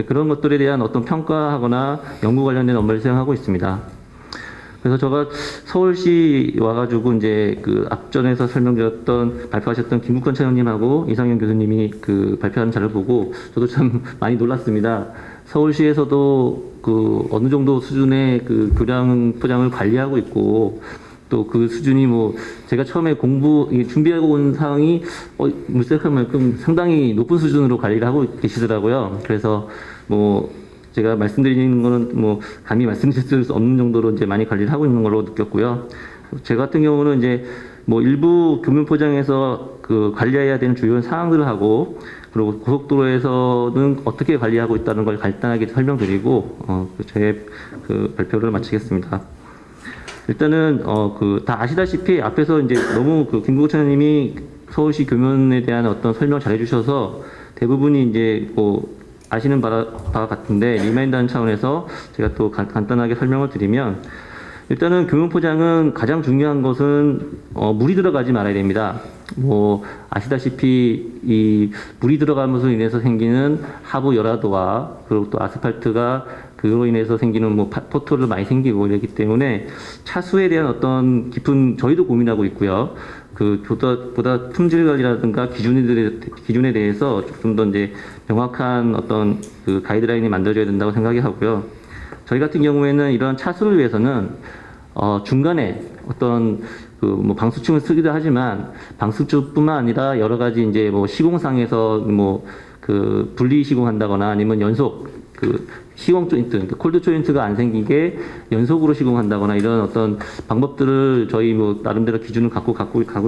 그런 것들에 대한 어떤 평가하거나 연구 관련된 업무를 수행하고 있습니다. 그래서 제가 서울시 와가지고 이제 그 앞전에서 설명드렸던 발표하셨던 김국건 차장님하고 이상현 교수님이 그 발표하는 자료를 보고 저도 참 많이 놀랐습니다. 서울시에서도 그 어느 정도 수준의 그 교량 포장을 관리하고 있고 또 그 수준이 뭐 제가 처음에 준비하고 온 사항이 물색할 만큼 상당히 높은 수준으로 관리를 하고 계시더라고요. 그래서 뭐 제가 말씀드리는 거는 뭐 감히 말씀드릴 수 없는 정도로 이제 많이 관리를 하고 있는 걸로 느꼈고요. 제 같은 경우는 이제 뭐 일부 교문 포장에서 그 관리해야 되는 주요 사항들을 하고 그리고 고속도로에서는 어떻게 관리하고 있다는 걸 간단하게 설명드리고 제 그 발표를 마치겠습니다. 일단은 다 아시다시피 앞에서 이제 너무 그 김국호 차장님이 서울시 교면에 대한 어떤 설명 잘 해주셔서 대부분이 이제 뭐 아시는 바가 같은데 리마인드하는 차원에서 제가 또 간단하게 설명을 드리면 일단은 교문 포장은 가장 중요한 것은 물이 들어가지 말아야 됩니다. 뭐 아시다시피 이 물이 들어감으로 인해서 생기는 하부 열화도와 그리고 또 아스팔트가 그로 인해서 생기는 뭐 포토를 많이 생기고 이렇기 때문에 차수에 대한 어떤 깊은 저희도 고민하고 있고요. 그 보다 품질 관리라든가 기준에 대해서 좀 더 이제 명확한 어떤 그 가이드라인이 만들어져야 된다고 생각이 하고요. 저희 같은 경우에는 이런 차수를 위해서는 중간에 어떤 그 뭐 방수층을 쓰기도 하지만 방수층뿐만 아니라 여러 가지 이제 뭐 시공상에서 뭐 그 분리 시공한다거나 아니면 연속 그 시공 조인트, 그러니까 콜드 조인트가 안 생기게 연속으로 시공한다거나 이런 어떤 방법들을 저희 뭐 나름대로 기준을 갖고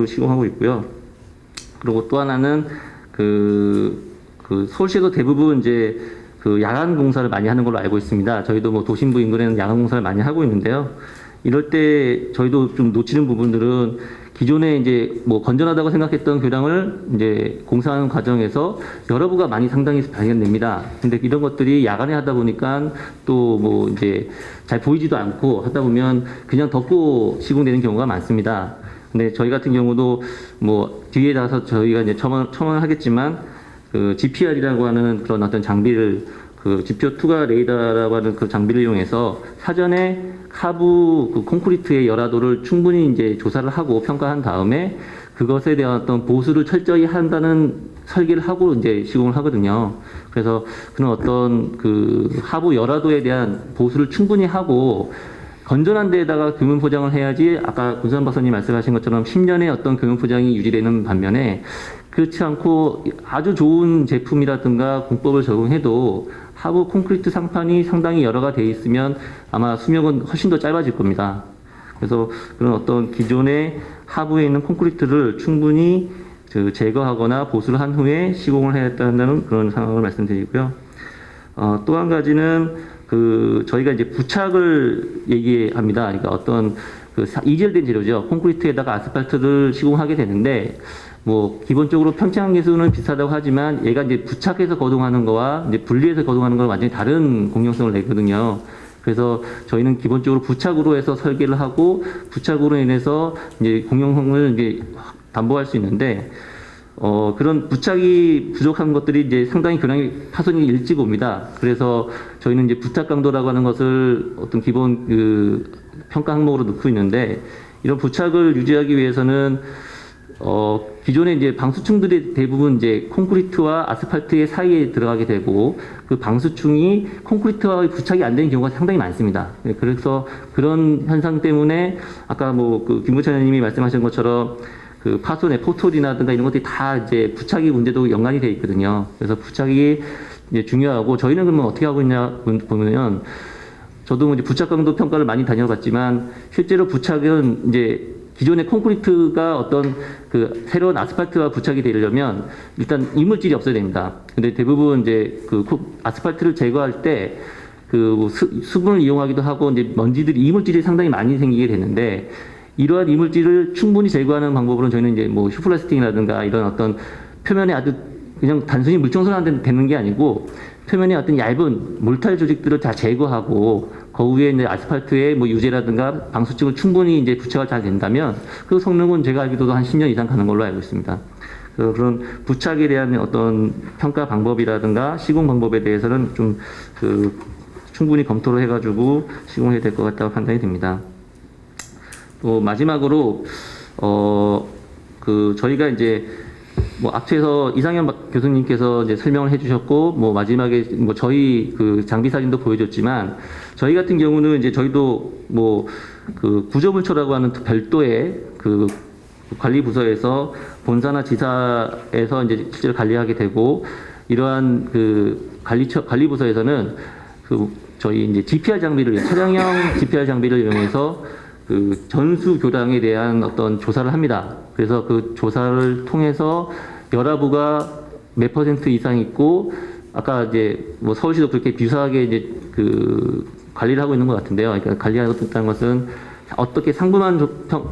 시공하고 있고요. 그리고 또 하나는 그 서울시에서 대부분 이제 그 야간 공사를 많이 하는 걸로 알고 있습니다. 저희도 뭐 도심부 인근에는 야간 공사를 많이 하고 있는데요. 이럴 때 저희도 좀 놓치는 부분들은 기존에 이제 뭐 건전하다고 생각했던 교량을 이제 공사하는 과정에서 여러부가 많이 상당히 발견됩니다. 근데 이런 것들이 야간에 하다 보니까 또 뭐 이제 잘 보이지도 않고 하다 보면 그냥 덮고 시공되는 경우가 많습니다. 근데 저희 같은 경우도 뭐 뒤에 나서 저희가 이제 첨언을 하겠지만 그 GPR이라고 하는 그런 어떤 장비를 그 GPO 투과 레이더라고 하는 그 장비를 이용해서 사전에 하부 그 콘크리트의 열화도를 충분히 이제 조사를 하고 평가한 다음에 그것에 대한 어떤 보수를 철저히 한다는 설계를 하고 이제 시공을 하거든요. 그래서 그런 어떤 그 하부 열화도에 대한 보수를 충분히 하고 건전한 데에다가 교면 포장을 해야지 아까 군산 박사님 말씀하신 것처럼 10년의 어떤 교면 포장이 유지되는 반면에 그렇지 않고 아주 좋은 제품이라든가 공법을 적용해도 하부 콘크리트 상판이 상당히 열화가 돼 있으면 아마 수명은 훨씬 더 짧아질 겁니다. 그래서 그런 어떤 기존의 하부에 있는 콘크리트를 충분히 제거하거나 보수를 한 후에 시공을 해야 한다는 그런 상황을 말씀드리고요. 또 한 가지는 그 저희가 이제 부착을 얘기합니다. 그러니까 어떤 그 이질된 재료죠. 콘크리트에다가 아스팔트를 시공하게 되는데 뭐 기본적으로 평창 개수는 비슷하다고 하지만 얘가 이제 부착해서 거동하는 거와 이제 분리해서 거동하는 건 완전히 다른 공용성을 내거든요. 그래서 저희는 기본적으로 부착으로 해서 설계를 하고 부착으로 인해서 이제 공용성을 이제 담보할 수 있는데 그런 부착이 부족한 것들이 이제 상당히 교량이 파손이 일찍 옵니다. 그래서 저희는 이제 부착 강도라고 하는 것을 어떤 기본 그 평가 항목으로 넣고 있는데 이런 부착을 유지하기 위해서는 기존에 이제 방수층들이 대부분 이제 콘크리트와 아스팔트의 사이에 들어가게 되고 그 방수층이 콘크리트와 부착이 안 되는 경우가 상당히 많습니다. 그래서 그런 현상 때문에 아까 뭐 그 김부차장님이 말씀하신 것처럼 그 파손의 포토리나든가 이런 것들이 다 이제 부착이 문제도 연관이 돼 있거든요. 그래서 부착이 이제 중요하고 저희는 그러면 어떻게 하고 있냐 보면 저도 이제 부착 강도 평가를 많이 다녀봤지만 실제로 부착은 이제 기존의 콘크리트가 어떤 그 새로운 아스팔트와 부착이 되려면 일단 이물질이 없어야 됩니다. 근데 대부분 이제 그 아스팔트를 제거할 때 그 수분을 이용하기도 하고 이제 먼지들이 이물질이 상당히 많이 생기게 되는데 이러한 이물질을 충분히 제거하는 방법으로는 저희는 이제 뭐 슈플라스틱이라든가 이런 어떤 표면에 아주 그냥 단순히 물청소를 하면 되는 게 아니고 표면에 어떤 얇은 몰탈 조직들을 다 제거하고 그 위에 이제 아스팔트에 뭐 유제라든가 방수층을 충분히 이제 부착을 잘 된다면 그 성능은 제가 알기로도 한 10년 이상 가는 걸로 알고 있습니다. 그런 부착에 대한 어떤 평가 방법이라든가 시공 방법에 대해서는 좀 그 충분히 검토를 해가지고 시공해야 될 것 같다고 판단이 됩니다. 또 마지막으로 그 저희가 이제 뭐 앞에서 이상현 교수님께서 이제 설명을 해주셨고 뭐 마지막에 뭐 저희 그 장비 사진도 보여줬지만 저희 같은 경우는 이제 저희도 뭐 그 구조물처라고 하는 별도의 그 관리 부서에서 본사나 지사에서 이제 실제로 관리하게 되고 이러한 그 관리 부서에서는 그 저희 이제 GPR 장비를 차량형 GPR 장비를 이용해서 그 전수 교량에 대한 어떤 조사를 합니다. 그래서 그 조사를 통해서 열화부가 몇 % 이상 있고 아까 이제 뭐 서울시도 그렇게 유사하게 이제 그 관리를 하고 있는 것 같은데요. 그러니까 관리하고 있다는 것은 어떻게 상부만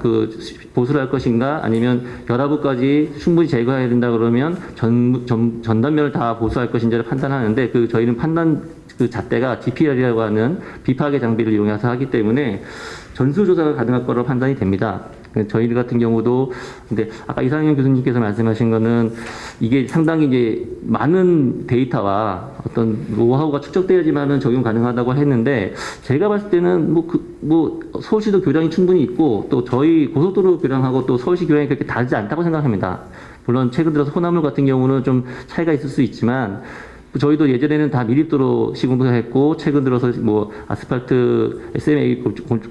그 보수를 할 것인가 아니면 열화부까지 충분히 제거해야 된다 그러면 전단면을 다 보수할 것인지를 판단하는데 그 저희는 판단 그 잣대가 GPR이라고 하는 비파괴 장비를 이용해서 하기 때문에 전수조사가 가능할 거로 판단이 됩니다. 저희 같은 경우도 근데 아까 이상현 교수님께서 말씀하신 거는 이게 상당히 이제 많은 데이터와 어떤 노하우가 축적되어야지만은 적용 가능하다고 했는데 제가 봤을 때는 뭐 서울시도 교량이 충분히 있고 또 저희 고속도로 교량하고 또 서울시 교량이 그렇게 다르지 않다고 생각합니다. 물론 최근 들어서 호남물 같은 경우는 좀 차이가 있을 수 있지만 저희도 예전에는 다 미립도로 시공도 했고 최근 들어서 뭐 아스팔트 SMA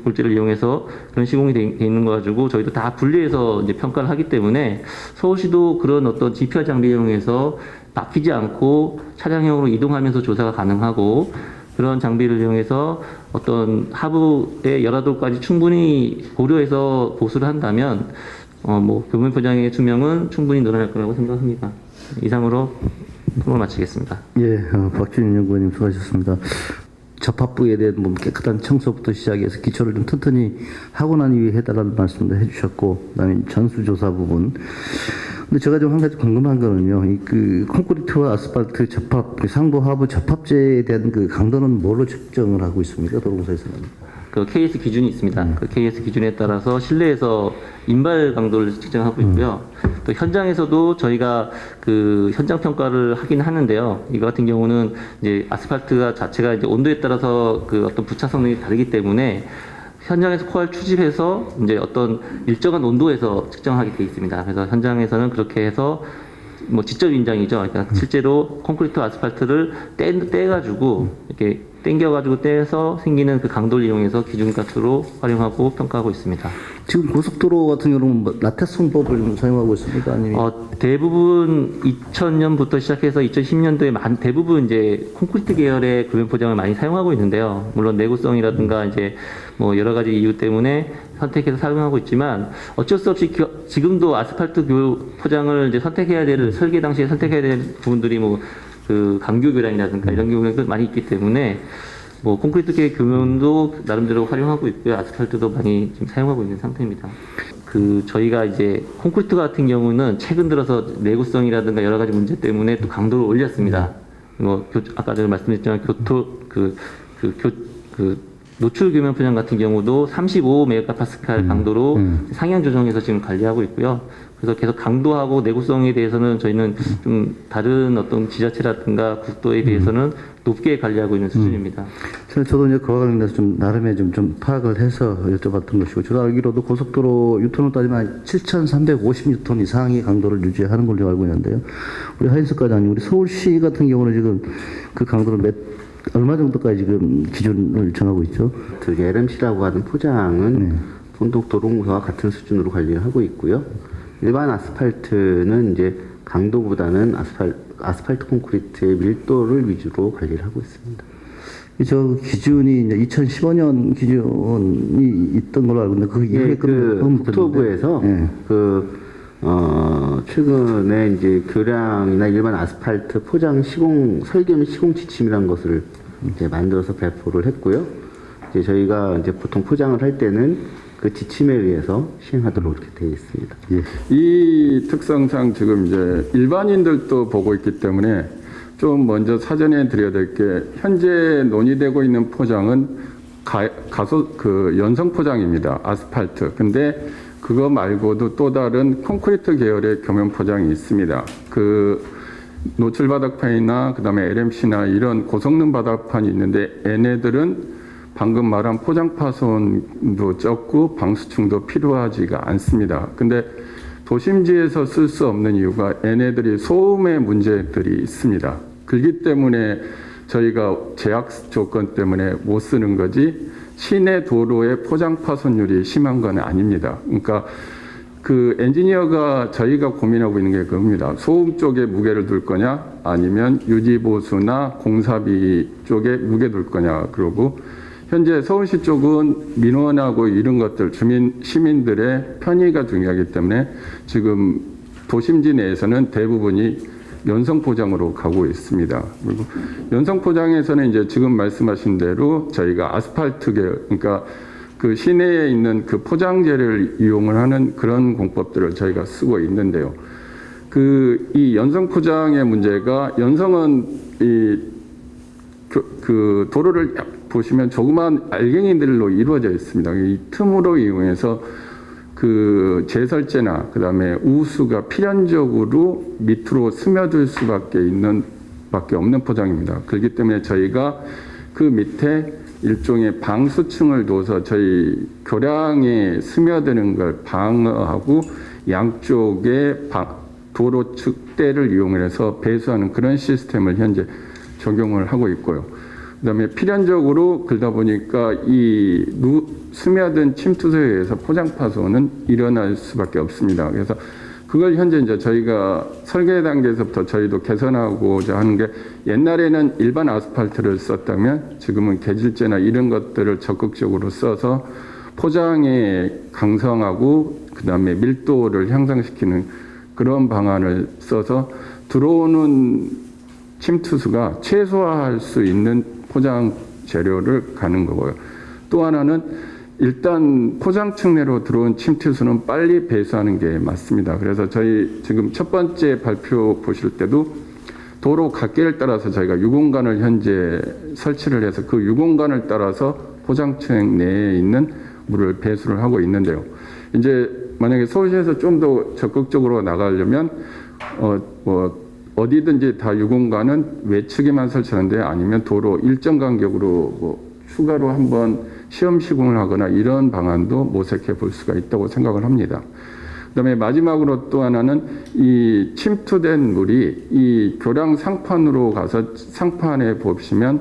골재를 이용해서 그런 시공이 돼 있는 거 가지고 저희도 다 분리해서 이제 평가를 하기 때문에 서울시도 그런 어떤 GPR 장비 이용해서 막히지 않고 차량형으로 이동하면서 조사가 가능하고 그런 장비를 이용해서 어떤 하부의 열화도까지 충분히 고려해서 보수를 한다면 뭐 교면 포장의 수명은 충분히 늘어날 거라고 생각합니다. 이상으로 토론을 마치겠습니다. 예, 박준인 연구원님 수고하셨습니다. 접합부에 대한 뭐 깨끗한 청소부터 시작해서 기초를 좀 튼튼히 하고 난 이후에 해달라는 말씀도 해주셨고, 그다음에 전수조사 부분. 근데 제가 좀 한 가지 궁금한 거는요, 그 콘크리트와 아스팔트 접합, 상부 하부 접합재에 대한 그 강도는 뭘로 측정을 하고 있습니까, 도로공사에서는? 그 KS 기준이 있습니다. 그 KS 기준에 따라서 실내에서 인발 강도를 측정하고 있고요. 또 현장에서도 저희가 그 현장 평가를 하긴 하는데요. 이거 같은 경우는 이제 아스팔트가 자체가 이제 온도에 따라서 그 어떤 부착 성능이 다르기 때문에 현장에서 코알 추집해서 이제 어떤 일정한 온도에서 측정하게 되어 있습니다. 그래서 현장에서는 그렇게 해서 뭐 지적 인장이죠. 그러니까 실제로 콘크리트 아스팔트를 떼가지고 이렇게 땡겨가지고 떼서 생기는 그 강도를 이용해서 기준값으로 활용하고 평가하고 있습니다. 지금 고속도로 같은 경우는 뭐 라테송법을 좀 사용하고 있습니까? 아니면 대부분 2000년부터 시작해서 2010년도에 대부분 이제 콘크리트 계열의 교면 포장을 많이 사용하고 있는데요. 물론 내구성이라든가 이제 뭐 여러 가지 이유 때문에 선택해서 사용하고 있지만 어쩔 수 없이 지금도 아스팔트 포장을 이제 선택해야 될 설계 당시에 선택해야 될 부분들이 뭐 그 강교 교량이라든가 이런 경우가 많이 있기 때문에 뭐 콘크리트계 교면도 나름대로 활용하고 있고요. 아스팔트도 많이 지금 사용하고 있는 상태입니다. 그 저희가 이제 콘크리트 같은 경우는 최근 들어서 내구성이라든가 여러 가지 문제 때문에 또 강도를 올렸습니다. 뭐 아까 제가 말씀드렸지만 노출 교면 포장 같은 경우도 35메가파스칼 강도로 상향 조정해서 지금 관리하고 있고요. 그래서 계속 강도하고 내구성에 대해서는 저희는 좀 다른 어떤 지자체라든가 국도에 비해서는 높게 관리하고 있는 수준입니다. 저도 이제 그와 관련해서 좀 나름의 좀 파악을 해서 여쭤봤던 것이고, 제가 알기로도 고속도로 유턴을 따지면 7,350뉴턴 이상의 강도를 유지하는 걸로 알고 있는데요. 우리 하인석 과장님, 우리 서울시 같은 경우는 지금 그 강도를 얼마 정도까지 지금 기준을 정하고 있죠? 그 LMC라고 하는 포장은 본도로공사와 같은 수준으로 관리를 하고 있고요. 일반 아스팔트는 이제 강도보다는 아스팔트 콘크리트의 밀도를 위주로 관리를 하고 있습니다. 저 기준이 이제 2015년 기준이 있던 걸로 알고 있는데 그 이후에 국토부에서 최근에 이제 교량이나 일반 아스팔트 포장 시공 설계 및 시공 지침이라는 것을 이제 만들어서 배포를 했고요. 이제 저희가 이제 보통 포장을 할 때는 그 지침에 의해서 시행하도록 이렇게 되어 있습니다. 이 특성상 지금 이제 일반인들도 보고 있기 때문에 좀 먼저 사전에 드려야 될 게, 현재 논의되고 있는 포장은 연성 포장입니다. 아스팔트. 근데 그거 말고도 또 다른 콘크리트 계열의 교면 포장이 있습니다. 그 노출 바닥판이나 그다음에 LMC나 이런 고성능 바닥판이 있는데, 얘네들은 방금 말한 포장 파손도 적고 방수층도 필요하지가 않습니다. 근데 도심지에서 쓸 수 없는 이유가 얘네들이 소음의 문제들이 있습니다. 그렇기 때문에 저희가 제약 조건 때문에 못 쓰는 거지, 시내 도로의 포장 파손율이 심한 건 아닙니다. 그러니까 그 엔지니어가 저희가 고민하고 있는 게 그겁니다. 소음 쪽에 무게를 둘 거냐, 아니면 유지보수나 공사비 쪽에 무게 둘 거냐. 그러고 현재 서울시 쪽은 민원하고 이런 것들, 시민들의 편의가 중요하기 때문에 지금 도심지 내에서는 대부분이 연성 포장으로 가고 있습니다. 그리고 연성 포장에서는 이제 지금 말씀하신 대로 저희가 아스팔트 계열, 그러니까 그 시내에 있는 그 포장재를 이용을 하는 그런 공법들을 저희가 쓰고 있는데요. 이 연성 포장의 문제가, 연성은 그 도로를 보시면 조그마한 알갱이들로 이루어져 있습니다. 이 틈으로 이용해서 그 제설제나 그다음에 우수가 필연적으로 밑으로 스며들 수밖에 없는 포장입니다. 그렇기 때문에 저희가 그 밑에 일종의 방수층을 둬서 저희 교량에 스며드는 걸 방어하고 양쪽에 도로 측대를 이용해서 배수하는 그런 시스템을 현재 적용을 하고 있고요. 그다음에 필연적으로 그러다 보니까 이 스며든 침투소에 의해서 포장 파손은 일어날 수밖에 없습니다. 그래서 그걸 현재 이제 저희가 설계 단계에서부터 저희도 개선하고자 하는 게, 옛날에는 일반 아스팔트를 썼다면 지금은 계질제나 이런 것들을 적극적으로 써서 포장에 강성하고 그다음에 밀도를 향상시키는 그런 방안을 써서 들어오는 침투수가 최소화할 수 있는 포장 재료를 가는 거고요. 또 하나는 일단 포장층 내로 들어온 침투수는 빨리 배수하는 게 맞습니다. 그래서 저희 지금 첫 번째 발표 보실 때도 도로 갓길을 따라서 저희가 유공간을 현재 설치를 해서 그 유공간을 따라서 포장층 내에 있는 물을 배수를 하고 있는데요. 이제 만약에 서울시에서 좀 더 적극적으로 나가려면 어디든지 다 유공간은 외측에만 설치하는데, 아니면 도로 일정 간격으로 추가로 한번 시험 시공을 하거나 이런 방안도 모색해 볼 수가 있다고 생각을 합니다. 그다음에 마지막으로 또 하나는 이 침투된 물이 이 교량 상판으로 가서 상판에 보시면,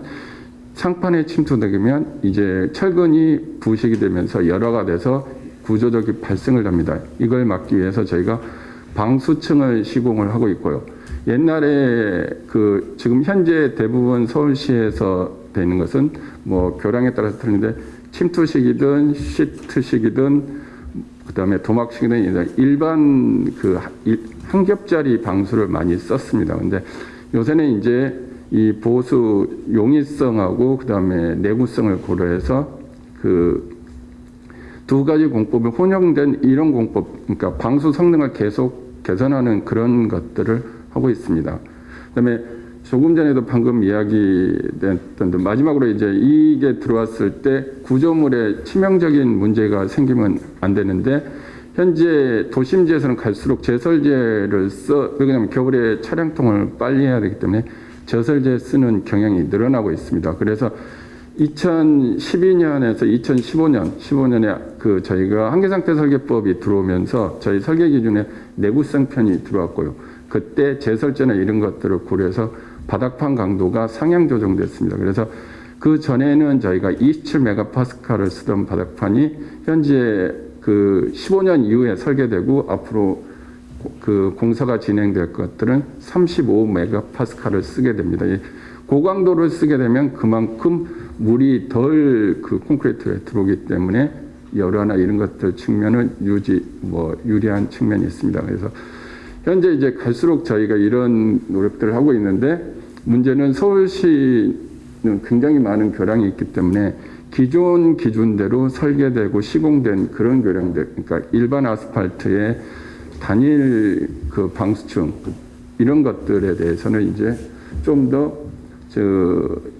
상판에 침투되면 이제 철근이 부식이 되면서 열화가 돼서 구조적인 발생을 합니다. 이걸 막기 위해서 저희가 방수층을 시공을 하고 있고요. 옛날에 지금 현재 대부분 서울시에서 되는 것은 교량에 따라서 틀린데, 침투식이든 시트식이든 그다음에 도막식이든 일반 한 겹짜리 방수를 많이 썼습니다. 근데 요새는 이제 이 보수 용이성하고 그다음에 내구성을 고려해서 두 가지 공법이 혼용된 이런 공법, 그러니까 방수 성능을 계속 개선하는 그런 것들을 하고 있습니다. 그다음에 조금 전에도 방금 이야기됐던 마지막으로 이제 이게 들어왔을 때 구조물에 치명적인 문제가 생기면 안 되는데, 현재 도심지에서는 갈수록 제설제를 왜냐하면 겨울에 차량통을 빨리 해야 되기 때문에 제설제 쓰는 경향이 늘어나고 있습니다. 그래서 2012년에서 15년에 저희가 한계상태 설계법이 들어오면서 저희 설계 기준에 내구성 편이 들어왔고요. 그때 제설제나 이런 것들을 고려해서 바닥판 강도가 상향 조정됐습니다. 그래서 그 전에는 저희가 27메가파스칼을 쓰던 바닥판이 현재 15년 이후에 설계되고 앞으로 공사가 진행될 것들은 35메가파스칼을 쓰게 됩니다. 고강도를 쓰게 되면 그만큼 물이 덜 콘크리트에 들어오기 때문에 열화나 이런 것들 측면은 유리한 측면이 있습니다. 그래서 현재 이제 갈수록 저희가 이런 노력들을 하고 있는데, 문제는 서울시는 굉장히 많은 교량이 있기 때문에 기존 기준대로 설계되고 시공된 그런 교량들, 그러니까 일반 아스팔트의 단일 방수층 이런 것들에 대해서는 이제 좀 더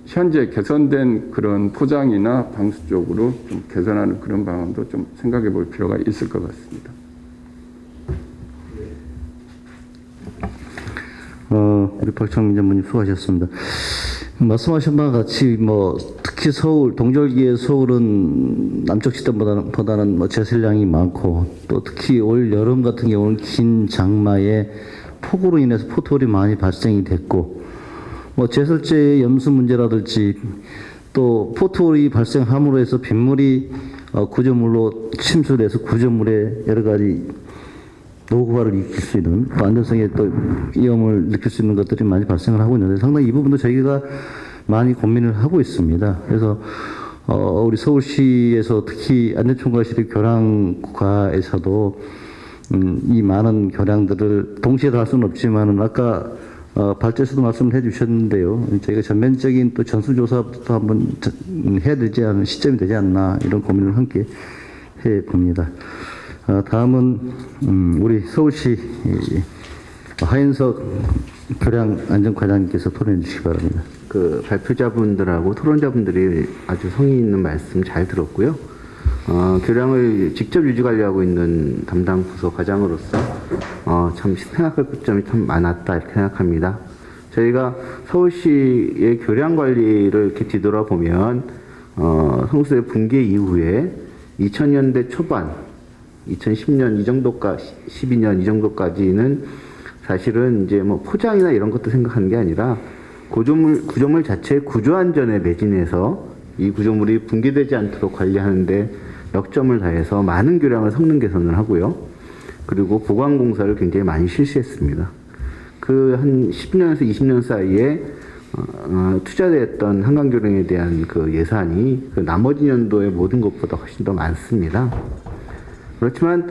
현재 개선된 그런 포장이나 방수 쪽으로 좀 개선하는 그런 방안도 좀 생각해 볼 필요가 있을 것 같습니다. 우리 박창민 전무님 수고하셨습니다. 말씀하신 바와 같이 특히 서울, 동절기에 서울은 남쪽 지점보다는 제설량이 많고, 또 특히 올 여름 같은 경우는 긴 장마에 폭우로 인해서 포토홀이 많이 발생이 됐고, 제설제의 염수 문제라든지 또 포토홀이 발생함으로 해서 빗물이 구조물로 침수돼서 구조물에 여러 가지 노후화를 일으킬 수 있는, 안전성에 또 위험을 느낄 수 있는 것들이 많이 발생을 하고 있는데, 상당히 이 부분도 저희가 많이 고민을 하고 있습니다. 그래서 우리 서울시에서 특히 안전총괄실의 교량과에서도 이 많은 교량들을 동시에 다 할 수는 없지만은, 아까 발제에서도 말씀을 해주셨는데요. 저희가 전면적인 또 전수조사부터 한번 해야 되지 않은 시점이 되지 않나, 이런 고민을 함께 해 봅니다. 다음은 우리 서울시 하인석 교량안전과장님께서 토론해 주시기 바랍니다. 발표자분들하고 토론자분들이 아주 성의 있는 말씀 잘 들었고요. 교량을 직접 유지관리하고 있는 담당 부서 과장으로서 참 생각할 점이 참 많았다 이렇게 생각합니다. 저희가 서울시의 교량 관리를 이렇게 뒤돌아보면 성수의 붕괴 이후에 2000년대 초반, 2010년 이 정도까지, 12년 이 정도까지는 사실은 이제 포장이나 이런 것도 생각하는 게 아니라 구조물 자체의 구조 안전에 매진해서 이 구조물이 붕괴되지 않도록 관리하는데 역점을 다해서 많은 교량을 성능 개선을 하고요. 그리고 보관 공사를 굉장히 많이 실시했습니다. 그 한 10년에서 20년 사이에 투자됐던 한강교량에 대한 그 예산이 그 나머지 년도의 모든 것보다 훨씬 더 많습니다. 그렇지만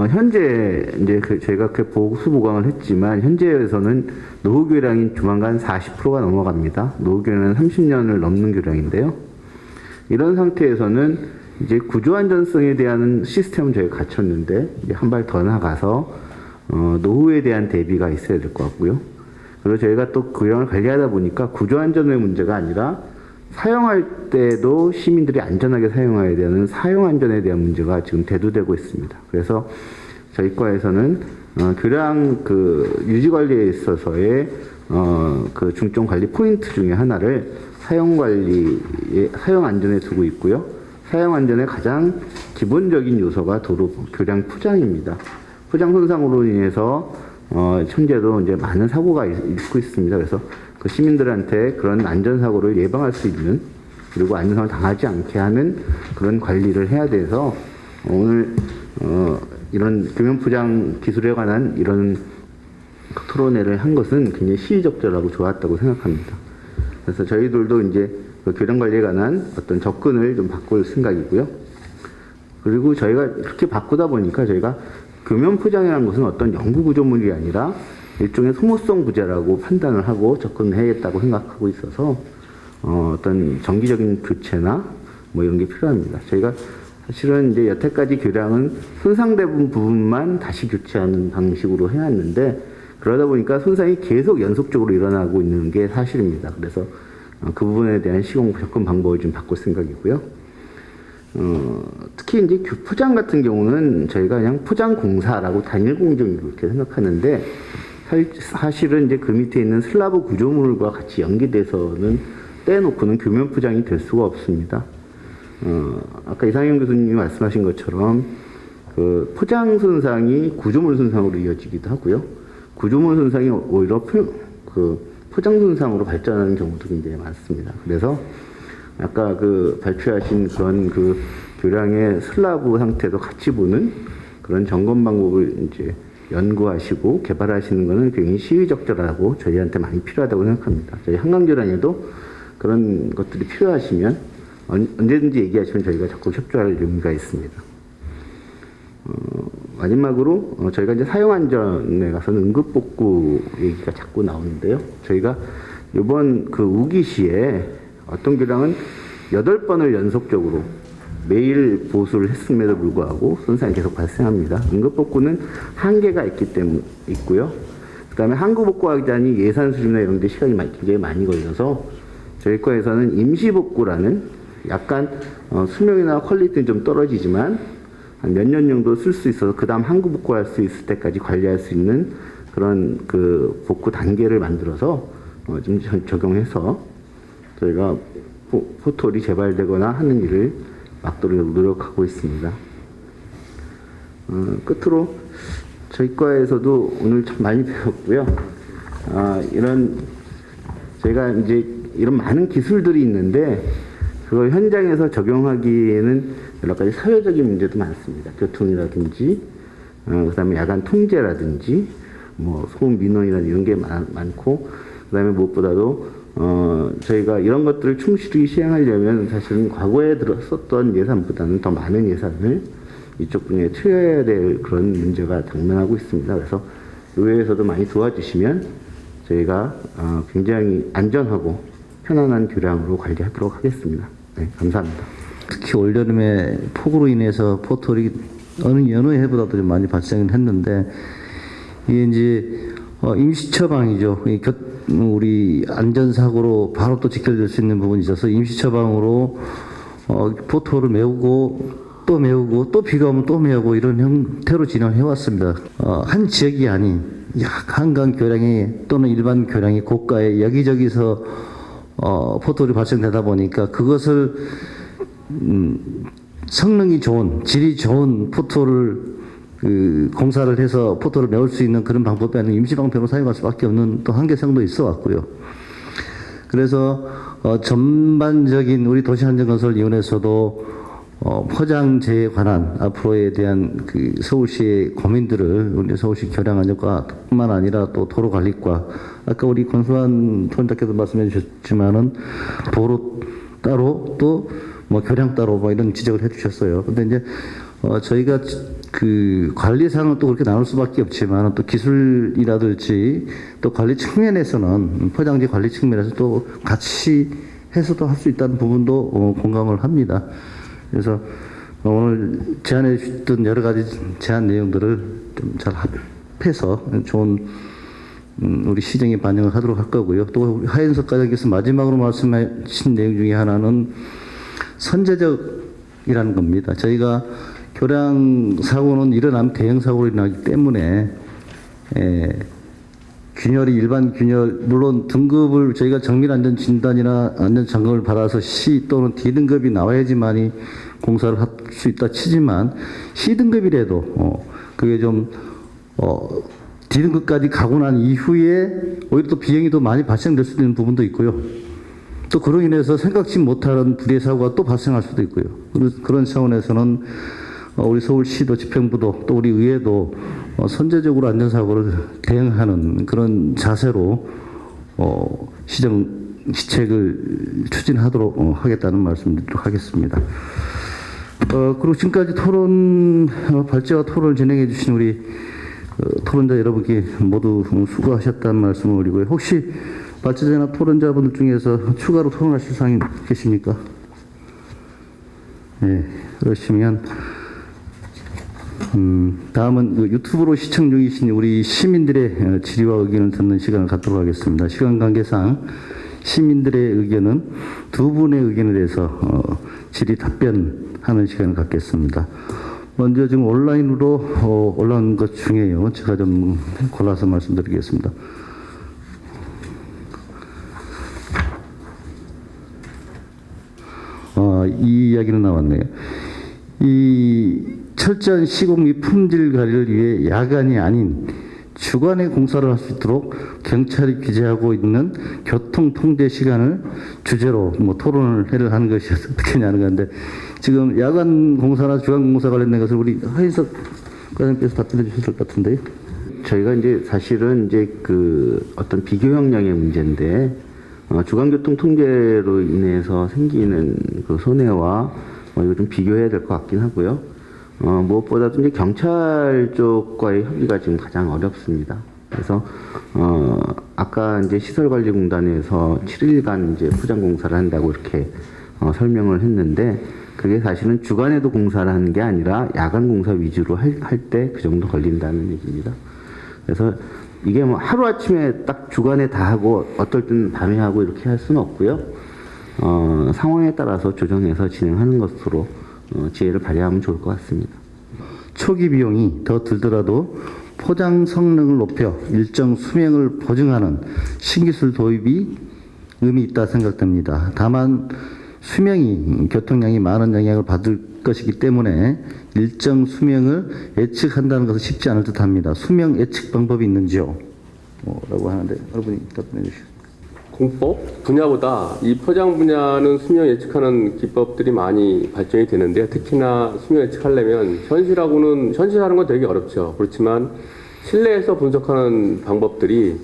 현재 이제 저희가 그 보수 보강을 했지만 현재에서는 노후 교량이 조만간 40%가 넘어갑니다. 노후 교량은 30년을 넘는 교량인데요. 이런 상태에서는 이제 구조 안전성에 대한 시스템은 저희가 갖췄는데 한 발 더 나가서 노후에 대한 대비가 있어야 될 것 같고요. 그리고 저희가 또 교량을 관리하다 보니까 구조 안전의 문제가 아니라 사용할 때도 시민들이 안전하게 사용해야 되는 사용 안전에 대한 문제가 지금 대두되고 있습니다. 그래서 저희 과에서는 교량 그 유지 관리에 있어서의 그 중점 관리 포인트 중에 하나를 사용 안전에 두고 있고요. 사용 안전의 가장 기본적인 요소가 도로 교량 포장입니다. 포장 손상으로 인해서 현재도 이제 많은 사고가 있고 있습니다. 그래서 그 시민들한테 그런 안전사고를 예방할 수 있는 그리고 안전사고를 당하지 않게 하는 그런 관리를 해야 돼서 오늘 이런 교면포장 기술에 관한 이런 토론회를 한 것은 굉장히 시의적절하고 좋았다고 생각합니다. 그래서 저희들도 이제 그 교량 관리에 관한 어떤 접근을 좀 바꿀 생각이고요. 그리고 저희가 그렇게 바꾸다 보니까 저희가 교면포장이라는 것은 어떤 연구 구조물이 아니라 일종의 소모성 부재라고 판단을 하고 접근을 해야겠다고 생각하고 있어서 어떤 정기적인 교체나 뭐 이런 게 필요합니다. 저희가 사실은 이제 여태까지 교량은 손상된 부분만 다시 교체하는 방식으로 해왔는데 그러다 보니까 손상이 계속 연속적으로 일어나고 있는 게 사실입니다. 그래서 그 부분에 대한 시공 접근 방법을 좀 바꿀 생각이고요. 특히 이제 포장 같은 경우는 저희가 그냥 포장 공사라고 단일 공정으로 이렇게 생각하는데 사실은 이제 그 밑에 있는 슬라브 구조물과 같이 연계돼서는 떼놓고는 교면 포장이 될 수가 없습니다. 아까 이상현 교수님이 말씀하신 것처럼 그 포장 손상이 구조물 손상으로 이어지기도 하고요. 구조물 손상이 오히려 포장 손상으로 발전하는 경우도 굉장히 많습니다. 그래서 아까 그 발표하신 그런 그 교량의 슬라브 상태도 같이 보는 그런 점검 방법을 이제 연구하시고 개발하시는 것은 굉장히 시의적절하고 저희한테 많이 필요하다고 생각합니다. 저희 한강교량에도 그런 것들이 필요하시면 언제든지 얘기하시면 저희가 적극 협조할 의무가 있습니다. 마지막으로 저희가 이제 사용 안전에 가서는 응급복구 얘기가 자꾸 나오는데요. 저희가 이번 그 우기 시에 어떤 교량은 8번을 연속적으로 매일 보수를 했음에도 불구하고 손상이 계속 발생합니다. 응급복구는 한계가 있고요. 그 다음에 항구복구하자니 예산 수준이나 이런 데 시간이 굉장히 많이 걸려서 저희 과에서는 임시복구라는 약간 수명이나 퀄리티는 좀 떨어지지만 한 몇 년 정도 쓸 수 있어서 그 다음 항구복구할 수 있을 때까지 관리할 수 있는 그런 그 복구 단계를 만들어서 좀 적용해서 저희가 포톨이 재발되거나 하는 일을 막도록 노력하고 있습니다. 끝으로 저희 과에서도 오늘 참 많이 배웠고요. 이런 저희가 이제 이런 많은 기술들이 있는데 그걸 현장에서 적용하기에는 여러 가지 사회적인 문제도 많습니다. 교통이라든지, 그다음에 야간 통제라든지, 뭐 소음 민원이라든지 이런 게 많고, 그다음에 무엇보다도 저희가 이런 것들을 충실히 시행하려면 사실은 과거에 들었었던 예산보다는 더 많은 예산을 이쪽 분야에 투여해야 될 그런 문제가 당면하고 있습니다. 그래서 의회에서도 많이 도와주시면 저희가 굉장히 안전하고 편안한 교량으로 관리하도록 하겠습니다. 네, 감사합니다. 특히 올여름에 폭우로 인해서 포털이 여느 해보다도 좀 많이 발생을 했는데 이게 이제 임시 처방이죠. 우리 안전사고로 바로 또 직결될 수 있는 부분이 있어서 임시 처방으로 포토를 메우고 또 비가 오면 또 메우고 이런 형태로 진행해 왔습니다. 한 지역이 아닌 한강 교량이 또는 일반 교량이 고가에 여기저기서 포토를 발생되다 보니까 그것을 성능이 좋은 질이 좋은 포토를 공사를 해서 포토를 메울 수 있는 그런 방법에는 임시 방편으로 사용할 수밖에 없는 또 한계성도 있어 왔고요. 그래서 전반적인 우리 도시안전건설위원회에서도 포장재에 관한 앞으로에 대한 그 서울시의 고민들을 우리 서울시 교량안전과뿐만 아니라 또 도로관리과 아까 우리 권수환 토론자께서 말씀해 주셨지만은 도로 따로 또 뭐 교량 따로 뭐 이런 지적을 해주셨어요. 근데 이제 저희가 그 관리상은 또 그렇게 나눌 수밖에 없지만 또 기술이라든지 또 관리 측면에서는 포장재 관리 측면에서 또 같이 해서도 할 수 있다는 부분도 공감을 합니다. 그래서 오늘 제안해 주셨던 여러 가지 제안 내용들을 좀 잘 합해서 좋은 우리 시정에 반영을 하도록 할 거고요. 또 하현석 과장께서 마지막으로 말씀하신 내용 중에 하나는 선제적이라는 겁니다. 저희가 교량 사고는 일어나면 대형 사고로 일어나기 때문에 균열이 일반 균열 물론 등급을 저희가 정밀안전 진단이나 안전 점검을 받아서 C 또는 D 등급이 나와야지만이 공사를 할 수 있다 치지만 C 등급이라도 그게 좀 D 등급까지 가고 난 이후에 오히려 또 비용이 더 많이 발생될 수도 있는 부분도 있고요. 또 그로 인해서 생각지 못한 불의 사고가 또 발생할 수도 있고요. 그런 차원에서는 우리 서울시도 집행부도 또 우리 의회도 선제적으로 안전사고를 대응하는 그런 자세로 시책을 추진하도록 하겠다는 말씀드리도록 하겠습니다. 그리고 지금까지 발제와 토론을 진행해 주신 우리 토론자 여러분께 모두 수고하셨다는 말씀을 드리고요. 혹시 발제자나 토론자분들 중에서 추가로 토론하실 사항이 계십니까? 네, 그러시면 다음은 유튜브로 시청 중이신 우리 시민들의 질의와 의견을 듣는 시간을 갖도록 하겠습니다. 시간 관계상 시민들의 의견은 두 분의 의견에 대해서 질의 답변하는 시간을 갖겠습니다. 먼저 지금 온라인으로 올라온 것 중에요. 제가 좀 골라서 말씀드리겠습니다. 이 이야기는 나왔네요. 이 철저한 시공 및 품질 관리를 위해 야간이 아닌 주간에 공사를 할 수 있도록 경찰이 규제하고 있는 교통 통제 시간을 주제로 토론을 하는 것이 어떻겠냐는 건데 지금 야간 공사나 주간 공사 관련된 것을 우리 하인석 과장께서 답변해 주실 것 같은데요. 저희가 이제 사실은 이제 그 어떤 비교 형량의 문제인데 주간교통 통제로 인해서 생기는 그 손해와 이거 좀 비교해야 될 것 같긴 하고요. 무엇보다도 이제 경찰 쪽과의 협의가 지금 가장 어렵습니다. 그래서 아까 이제 시설관리공단에서 7일간 이제 포장 공사를 한다고 이렇게 설명을 했는데 그게 사실은 주간에도 공사를 하는 게 아니라 야간 공사 위주로 할 때 그 정도 걸린다는 얘기입니다. 그래서 이게 뭐 하루아침에 딱 주간에 다 하고 어떨 때는 밤에 하고 이렇게 할 수는 없고요. 상황에 따라서 조정해서 진행하는 것으로 지혜를 발휘하면 좋을 것 같습니다. 초기 비용이 더 들더라도 포장 성능을 높여 일정 수명을 보증하는 신기술 도입이 의미 있다 생각됩니다. 다만 수명이 교통량이 많은 영향을 받을 것이기 때문에 일정 수명을 예측한다는 것은 쉽지 않을 듯합니다. 수명 예측 방법이 있는지요? 라고 하는데 여러분이 답변해 주시죠. 공법 분야보다 이 포장 분야는 수명 예측하는 기법들이 많이 발전이 되는데요. 특히나 수명 예측하려면 현실하는 건 되게 어렵죠. 그렇지만 실내에서 분석하는 방법들이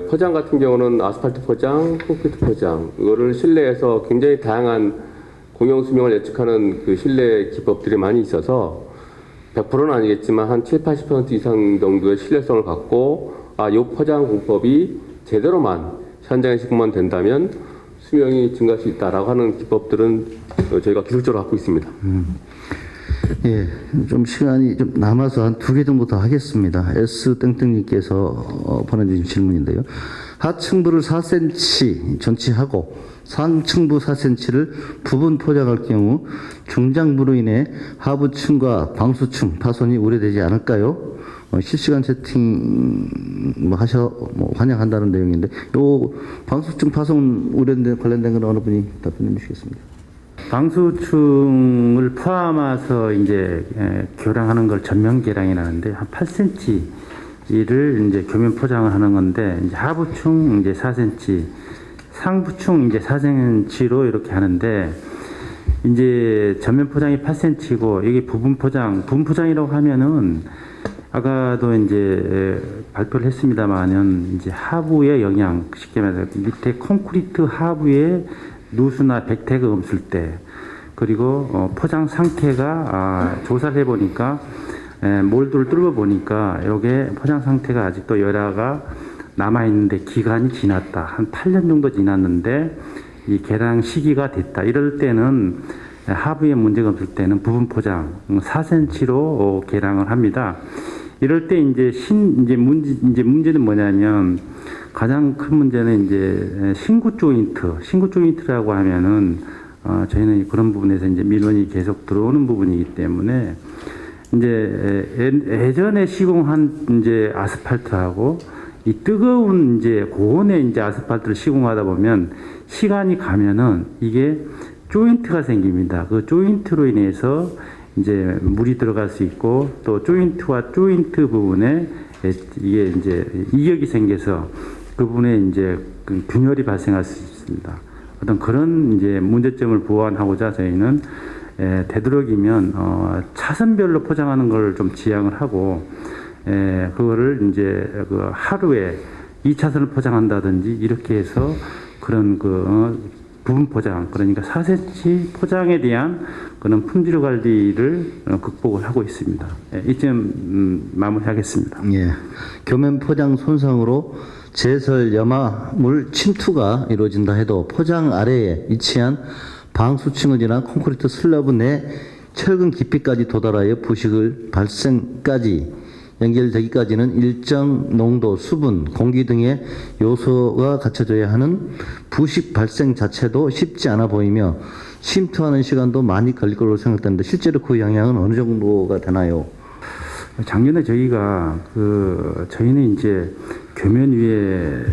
포장 같은 경우는 아스팔트 포장, 콘크리트 포장 이거를 실내에서 굉장히 다양한 공용 수명을 예측하는 그 실내 기법들이 많이 있어서 100%는 아니겠지만 한 70-80% 이상 정도의 신뢰성을 갖고 이 포장 공법이 제대로만 현장에 시공만 된다면 수명이 증가할 수 있다라고 하는 기법들은 저희가 기술적으로 갖고 있습니다. 예, 좀 시간이 좀 남아서 한 2개 정도 더 하겠습니다. S땡땡님께서 보내주신 질문인데요. 하층부를 4cm 전치하고 상층부 4cm를 부분 포장할 경우 중장부로 인해 하부층과 방수층 파손이 우려되지 않을까요? 실시간 채팅 환영한다는 내용인데 요 방수층 파손 우려 관련된 건 어느 분이 답변해 주시겠습니다. 방수층을 포함해서 이제 교량하는 걸 전면 계량이 나는데 한 8cm를 이제 교면 포장을 하는 건데 이제 하부층 이제 4cm 상부충 이제 4cm로 이렇게 하는데 이제 전면 포장이 8cm고 이게 부분 포장이라고 하면은 아까도 이제 발표를 했습니다만은 이제 하부의 영향, 쉽게 말해서 밑에 콘크리트 하부에 누수나 백태가 없을 때, 그리고 포장 상태가 조사를 해보니까 몰드를 뚫어 보니까 이게 포장 상태가 아직도 열화가 남아 있는데 기간이 지났다, 한 8년 정도 지났는데 이 개량 시기가 됐다. 이럴 때는 하부에 문제가 없을 때는 부분 포장 4cm로 개량을 합니다. 이럴 때 이제 문제는 뭐냐면 가장 큰 문제는 이제 신구 조인트라고 하면은 저희는 그런 부분에서 이제 민원이 계속 들어오는 부분이기 때문에 이제 예전에 시공한 이제 아스팔트하고 이 뜨거운 이제 고온의 이제 아스팔트를 시공하다 보면 시간이 가면은 이게 조인트가 생깁니다. 그 조인트로 인해서 이제 물이 들어갈 수 있고 또 조인트와 조인트 부분에 이게 이제 이격이 생겨서 그 부분에 이제 균열이 발생할 수 있습니다. 어떤 그런 이제 문제점을 보완하고자 저희는 되도록이면 차선별로 포장하는 걸 좀 지향을 하고 그거를 이제 그 하루에 2차선을 포장한다든지 이렇게 해서 그런 부분 포장, 그러니까 4cm 포장에 대한 그런 품질 관리를 극복을 하고 있습니다. 이쯤 마무리하겠습니다. 예. 교면 포장 손상으로 제설 염화물 침투가 이루어진다 해도 포장 아래에 위치한 방수층을 지난 콘크리트 슬러브 내 철근 깊이까지 도달하여 부식을 발생까지 연결되기까지는 일정 농도, 수분, 공기 등의 요소가 갖춰져야 하는 부식 발생 자체도 쉽지 않아 보이며 침투하는 시간도 많이 걸릴 것으로 생각되는데 실제로 그 영향은 어느 정도가 되나요? 작년에 저희가 저희는 이제 교면 위에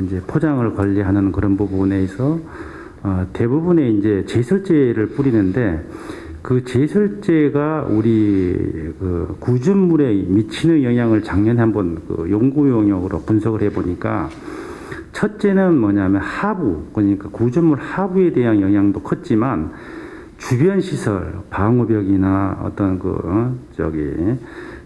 이제 포장을 관리하는 그런 부분에서 대부분의 이제 제설제를 뿌리는데 그 제설제가 우리 구준물에 미치는 영향을 작년에 한번 연구 용역으로 분석을 해보니까 첫째는 뭐냐면 하부, 그러니까 구준물 하부에 대한 영향도 컸지만 주변 시설, 방호벽이나 어떤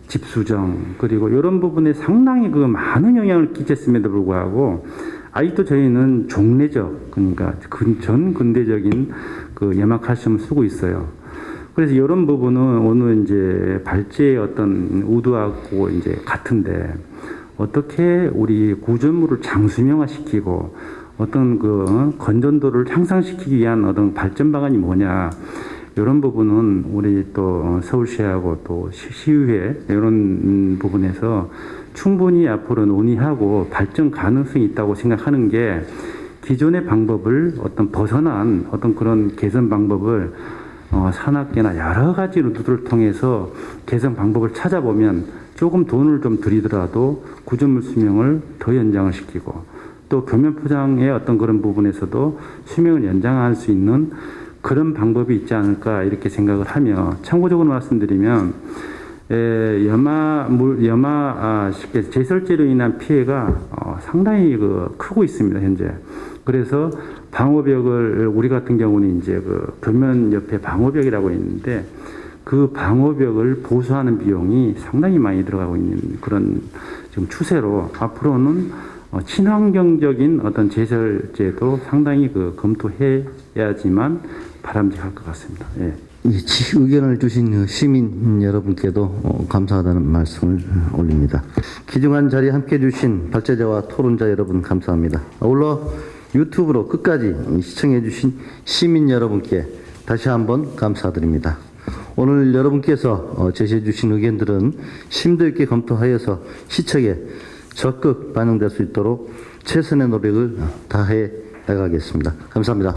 집수정 그리고 이런 부분에 상당히 많은 영향을 끼쳤음에도 불구하고 아직도 저희는 종래적, 그러니까 전 근대적인 염화칼슘을 쓰고 있어요. 그래서 이런 부분은 오늘 이제 발제의 어떤 의도하고 이제 같은데 어떻게 우리 구조물을 장수명화시키고 어떤 건전도를 향상시키기 위한 어떤 발전 방안이 뭐냐, 이런 부분은 우리 또 서울시하고 또 시의회 이런 부분에서 충분히 앞으로 논의하고 발전 가능성이 있다고 생각하는 게 기존의 방법을 어떤 벗어난 어떤 그런 개선 방법을 산악계나 여러 가지 루트를 통해서 개선 방법을 찾아보면 조금 돈을 좀 들이더라도 구조물 수명을 더 연장을 시키고 또 교면 포장의 어떤 그런 부분에서도 수명을 연장할 수 있는 그런 방법이 있지 않을까 이렇게 생각을 하며, 참고적으로 말씀드리면 제설제로 인한 피해가 상당히 크고 있습니다, 현재. 그래서 방호벽을 우리 같은 경우는 이제 교면 옆에 방호벽이라고 있는데 그 방호벽을 보수하는 비용이 상당히 많이 들어가고 있는 그런 지금 추세로 앞으로는 친환경적인 어떤 제설제도 상당히 검토해야지만 바람직할 것 같습니다. 예. 의견을 주신 시민 여러분께도 감사하다는 말씀을 올립니다. 귀중한 자리에 함께해 주신 발제자와 토론자 여러분 감사합니다. 아울러 유튜브로 끝까지 시청해 주신 시민 여러분께 다시 한번 감사드립니다. 오늘 여러분께서 제시해 주신 의견들은 심도 있게 검토하여서 시청에 적극 반영될 수 있도록 최선의 노력을 다해 나가겠습니다. 감사합니다.